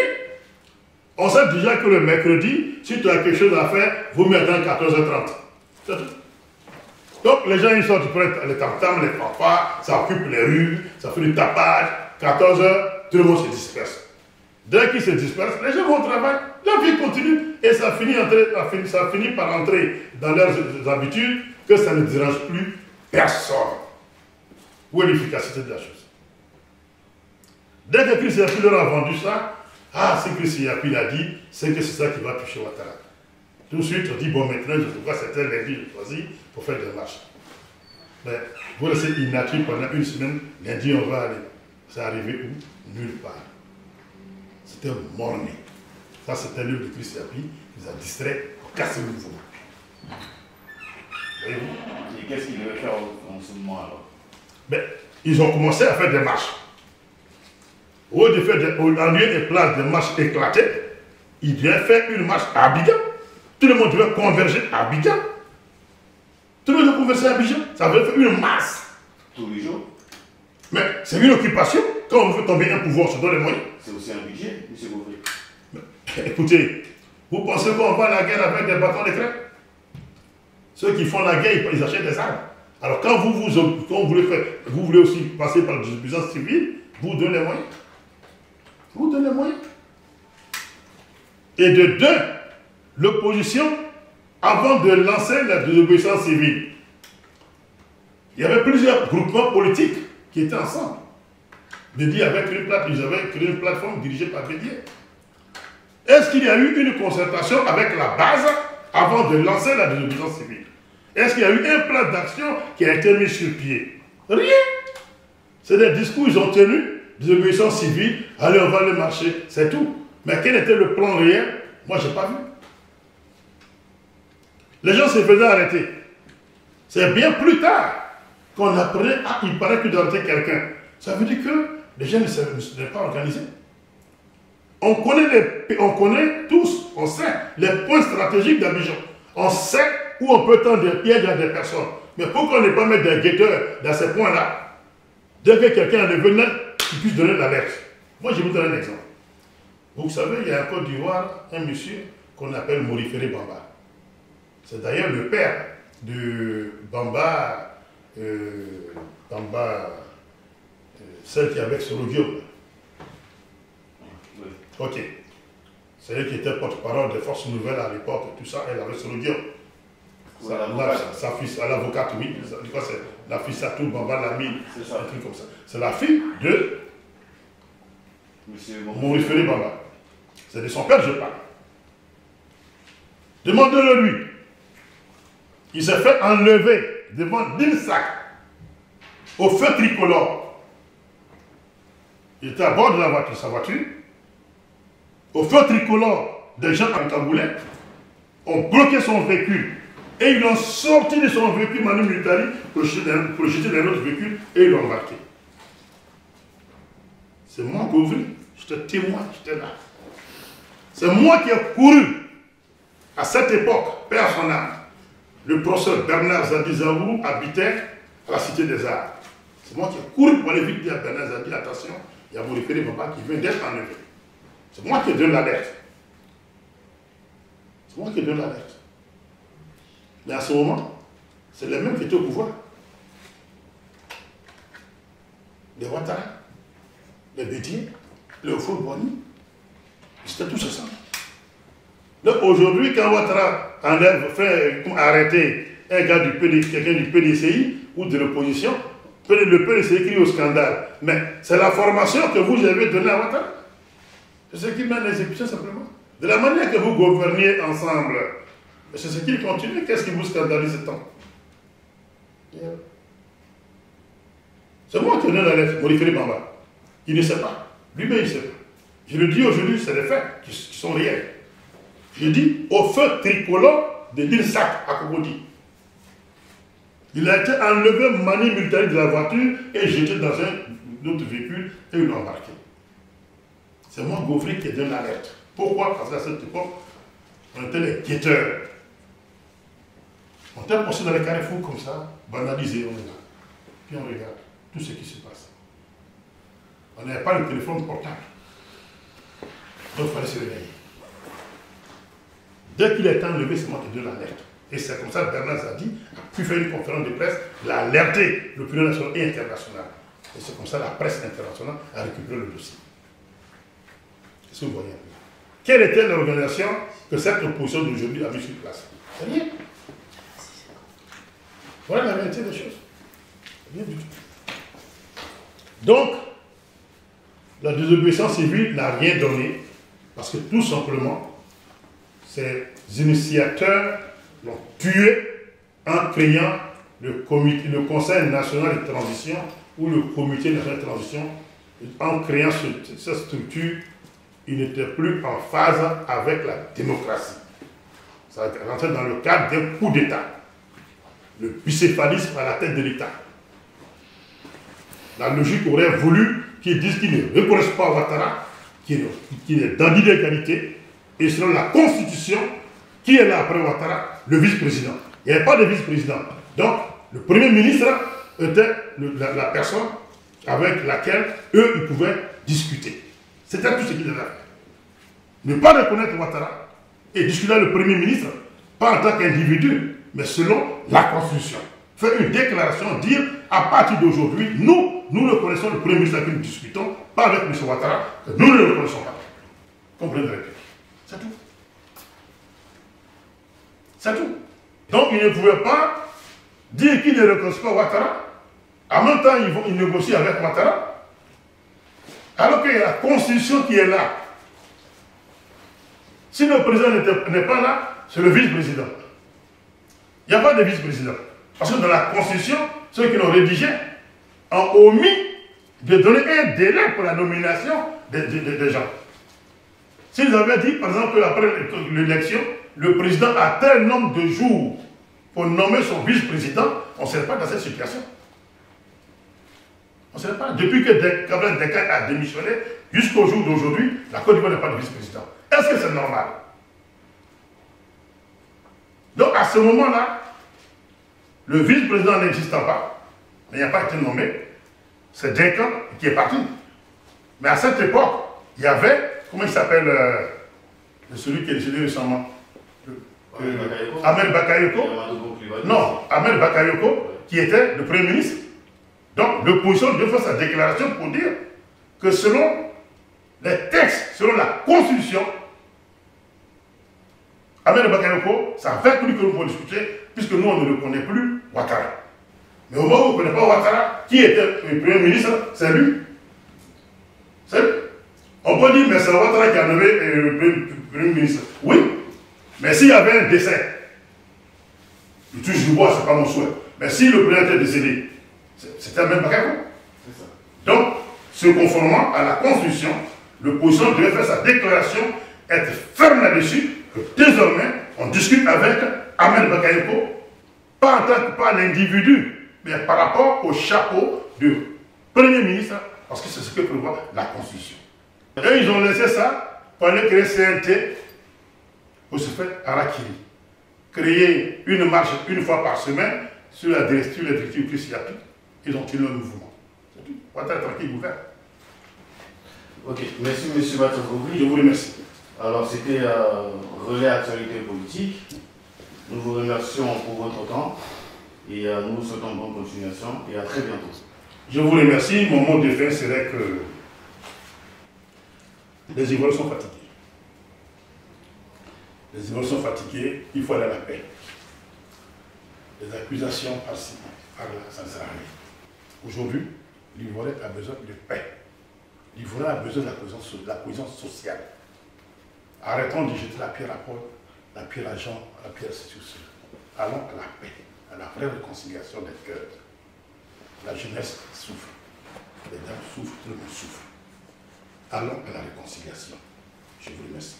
On sait déjà que le mercredi, si tu as quelque chose à faire, vous mettez à 14 h 30. C'est tout. Donc les gens ils sortent pour les tam-tams, les papas, ça occupe les rues, ça fait du tapage. 14 h, tout le monde se disperse. Dès qu'ils se dispersent, les gens vont au travail, la vie continue et ça finit par entrer dans leurs habitudes que ça ne dérange plus personne. Où est l'efficacité de la chose? Dès que Christ Yapi leur a vendu ça, si Christ Yapi l'a dit, c'est que c'est ça qui va toucher Ouattara. Tout de suite, on dit, bon, maintenant, je vois c'était lundi, je choisis pour faire des marches. Mais vous laissez inactif pendant une semaine, lundi, on va aller. C'est arrivé où? Nulle part. C'était morné. Ça, c'était l'œuvre de Christ Yapi, qui nous a distrait pour casser le mouvement. Voyez-vous? Et qu'est-ce qu'ils devaient faire en ce moment alors? Ils ont commencé à faire des marches. Au lieu de place de marches éclatées, ils devaient faire une marche à Abidjan. Tout le monde devait converger à Abidjan. Tout le monde devait converger à Abidjan. Ça veut faire une masse. Tous les jours. Mais c'est une occupation. Quand on veut tomber un pouvoir, on se donne les moyens. C'est aussi un budget, M. Gauvry. Écoutez, vous pensez qu'on va à la guerre avec des bâtons de craie? Ceux qui font la guerre, ils achètent des armes. Alors quand vous voulez aussi passer par la désobéissance civile, vous donnez les moyens. Vous donnez les moyens. Et de deux, l'opposition, avant de lancer la désobéissance civile, il y avait plusieurs groupements politiques qui étaient ensemble. Bédier avait créé une plateforme dirigée par Bédier. Est-ce qu'il y a eu une concertation avec la base avant de lancer la désobéissance civile? Est-ce qu'il y a eu un plan d'action qui a été mis sur pied? Rien. C'est des discours qu'ils ont tenus, désobéissance civile, allez, on va aller marcher, c'est tout. Mais quel était le plan réel? Moi, je n'ai pas vu. Les gens se faisaient arrêter. C'est bien plus tard qu'on apprenait, il paraît qu'il doit arrêter quelqu'un. Ça veut dire que les gens ne sont pas organisés. On connaît tous, on sait les points stratégiques d'Abidjan. On sait où on peut tendre des pièges à des personnes. Mais pourquoi ne pas mettre des guetteurs dans ces points-là? Dès que quelqu'un est venu, il puisse donner l'alerte. Moi, je vais vous donner un exemple. Vous savez, il y a en Côte d'Ivoire un monsieur qu'on appelle Morifere Bamba. C'est d'ailleurs le père de Bamba, celle qui est avec Sorogio. Ok. C'est elle qui était porte-parole des forces nouvelles à l'époque, tout ça, elle avait Sorogio. Sa fille, l'avocate, oui. C'est la fille Satou Bamba Lamine, un truc comme ça. C'est la fille de Morifere Bamba. C'est de son père que je parle. Demandez-le lui. Il s'est fait enlever devant l'INSAC au feu tricolore. Il était à bord de sa voiture. Au feu tricolore, des gens en Cagoulais ont bloqué son véhicule. Et ils l'ont sorti de son véhicule Manu Militari pour le jeter dans l'autre véhicule et ils l'ont embarqué. C'est moi qui ai ouvert. J'étais témoin, j'étais là. C'est moi qui ai couru à cette époque, père son âme. Le professeur Bernard Zadi Zaourou habitait à la Cité des Arts. C'est moi qui ai couru pour aller vite dire à Bernard Zadi, attention, il y a Morifere Bamba qui vient d'être enlevé. C'est moi qui donne l'alerte. C'est moi qui donne l'alerte. Mais à ce moment, c'est les mêmes qui étaient au pouvoir. Les Ouattara, les Bédier, les Ofo-Boigny, c'était tous ensemble. Donc aujourd'hui, quand Ouattara fait arrêter un gars du PDCI, quelqu'un du PDCI ou de l'opposition, le PDCI crie au scandale. Mais c'est la formation que vous avez donnée à Ouattara. C'est ce qui mène l'exécution simplement. De la manière que vous gouverniez ensemble, c'est ce qui continue. Qu'est-ce qui vous scandalise tant? C'est moi qui donne la lettre, Morifere Bamba. Il ne sait pas. Lui-même, il ne sait pas. Je le dis aujourd'hui, c'est des faits qui sont réels. Je dis au feu tricolore de l'INSAC à Cocody. Il a été enlevé manu militaire de la voiture et jeté dans un autre véhicule et il l'a embarqué. C'est moi, Gaufré, qui ai donné l'alerte. Pourquoi? Parce qu'à cette époque, on était les guetteurs. On était posté dans les carrefours comme ça, banalisés, on est là. Puis on regarde tout ce qui se passe. On n'avait pas le téléphone portable. Donc il fallait se réveiller. Dès qu'il est temps de lever, c'est moi qui donne l'alerte. Et c'est comme ça que Bernard Zadi a pu faire une conférence de presse, l'a alerté l'opinion nationale et internationale. Et c'est comme ça que la presse internationale a récupéré le dossier. Qu'est-ce que vous voyez? Quelle était l'organisation que cette opposition d'aujourd'hui a mis sur place? Rien. Voilà la réalité des choses. Rien du tout. Donc, la désobéissance civile n'a rien donné parce que tout simplement, ces initiateurs l'ont tué en créant le Conseil national de transition ou le Comité national de transition. En créant cette structure, il n'était plus en phase avec la démocratie. Ça rentrait dans le cadre d'un coup d'État. Le bicéphalisme à la tête de l'État. La logique aurait voulu qu'ils disent qu'ils ne reconnaissent pas Ouattara, qu'il est dans l'illégalité, et selon la Constitution, qui est là après Ouattara? Le vice-président. Il n'y avait pas de vice-président. Donc, le Premier ministre était la personne avec laquelle eux, ils pouvaient discuter. C'était tout ce qu'ils devaient faire. Ne pas reconnaître Ouattara et discuter avec le Premier ministre, pas en tant qu'individu, mais selon la Constitution. Faire une déclaration, dire à partir d'aujourd'hui, nous reconnaissons le Premier ministre avec qui nous discutons, pas avec M. Ouattara, que nous ne le reconnaissons pas. Comprenez? C'est tout. C'est tout. Donc ils ne pouvaient pas dire qu'ils ne reconnaissent pas Ouattara. En même temps, ils négocient avec Ouattara. Alors qu'il y a la Constitution qui est là. Si le président n'est pas là, c'est le vice-président. Il n'y a pas de vice-président. Parce que dans la Constitution, ceux qui l'ont rédigé ont omis de donner un délai pour la nomination des gens. S'ils avaient dit, par exemple, qu'après l'élection, le président a tel nombre de jours pour nommer son vice-président, on ne serait pas dans cette situation. On ne serait pas. Depuis que Gabriel Decaille a démissionné, jusqu'au jour d'aujourd'hui, la Côte d'Ivoire n'a pas de vice-président. Est-ce que c'est normal? Donc à ce moment-là, le vice-président n'existant pas, mais il n'a pas été nommé, c'est Dinkan qui est parti. Mais à cette époque, il y avait, comment il s'appelle, celui qui est décédé récemment, Ahmed Bakayoko. Non, Ahmed Bakayoko, qui était le Premier ministre. Donc l'opposition devait faire sa déclaration pour dire que selon les textes, selon la Constitution, Ahmed Bakayoko, ça fait plus que nous pouvons discuter, puisque nous, on ne le connaît plus, Ouattara. Mais au moment où on ne connaît pas Ouattara, qui était le Premier ministre? C'est lui. C'est lui. On peut dire, mais c'est Ouattara qui a nommé le Premier ministre. Oui, mais s'il y avait un décès, je touche du bois, ce n'est pas mon souhait, mais si le président était décédé, c'était Ahmed Bakayoko. Donc, se conformant à la Constitution, l'opposition devait faire sa déclaration, être ferme là-dessus, que désormais, on discute avec Ahmed Bakayoko, pas en tant que pas l'individu, mais par rapport au chapeau du Premier ministre, parce que c'est ce que prévoit la Constitution. Et ils ont laissé ça pour aller créer CNT pour se faire harakiri. Créer une marche une fois par semaine sur la directive christiatique. Ils ont tiré le mouvement. C'est tout. On va être tranquille, ouvert. Ok, merci M. Batokovi. Je vous remercie. Alors c'était Relais Actualité Politique. Nous vous remercions pour votre temps et nous vous souhaitons bonne continuation et à très bientôt. Je vous remercie. Mon mot de fin serait que les Ivoiriens sont fatigués. Les Ivoiriens sont fatigués, il faut aller à la paix. Les accusations par-ci, par-là, ça ne sert à rien. Aujourd'hui, l'Ivoirien a besoin de paix. L'Ivoirien a besoin de la cohésion sociale. Arrêtons de jeter la pierre à Paul, la pierre à Jean, la pierre à ceci ou cela. Allons à la paix, à la vraie réconciliation des cœurs. La jeunesse souffre, les dames souffrent, tout le monde souffre. Allons à la réconciliation. Je vous remercie.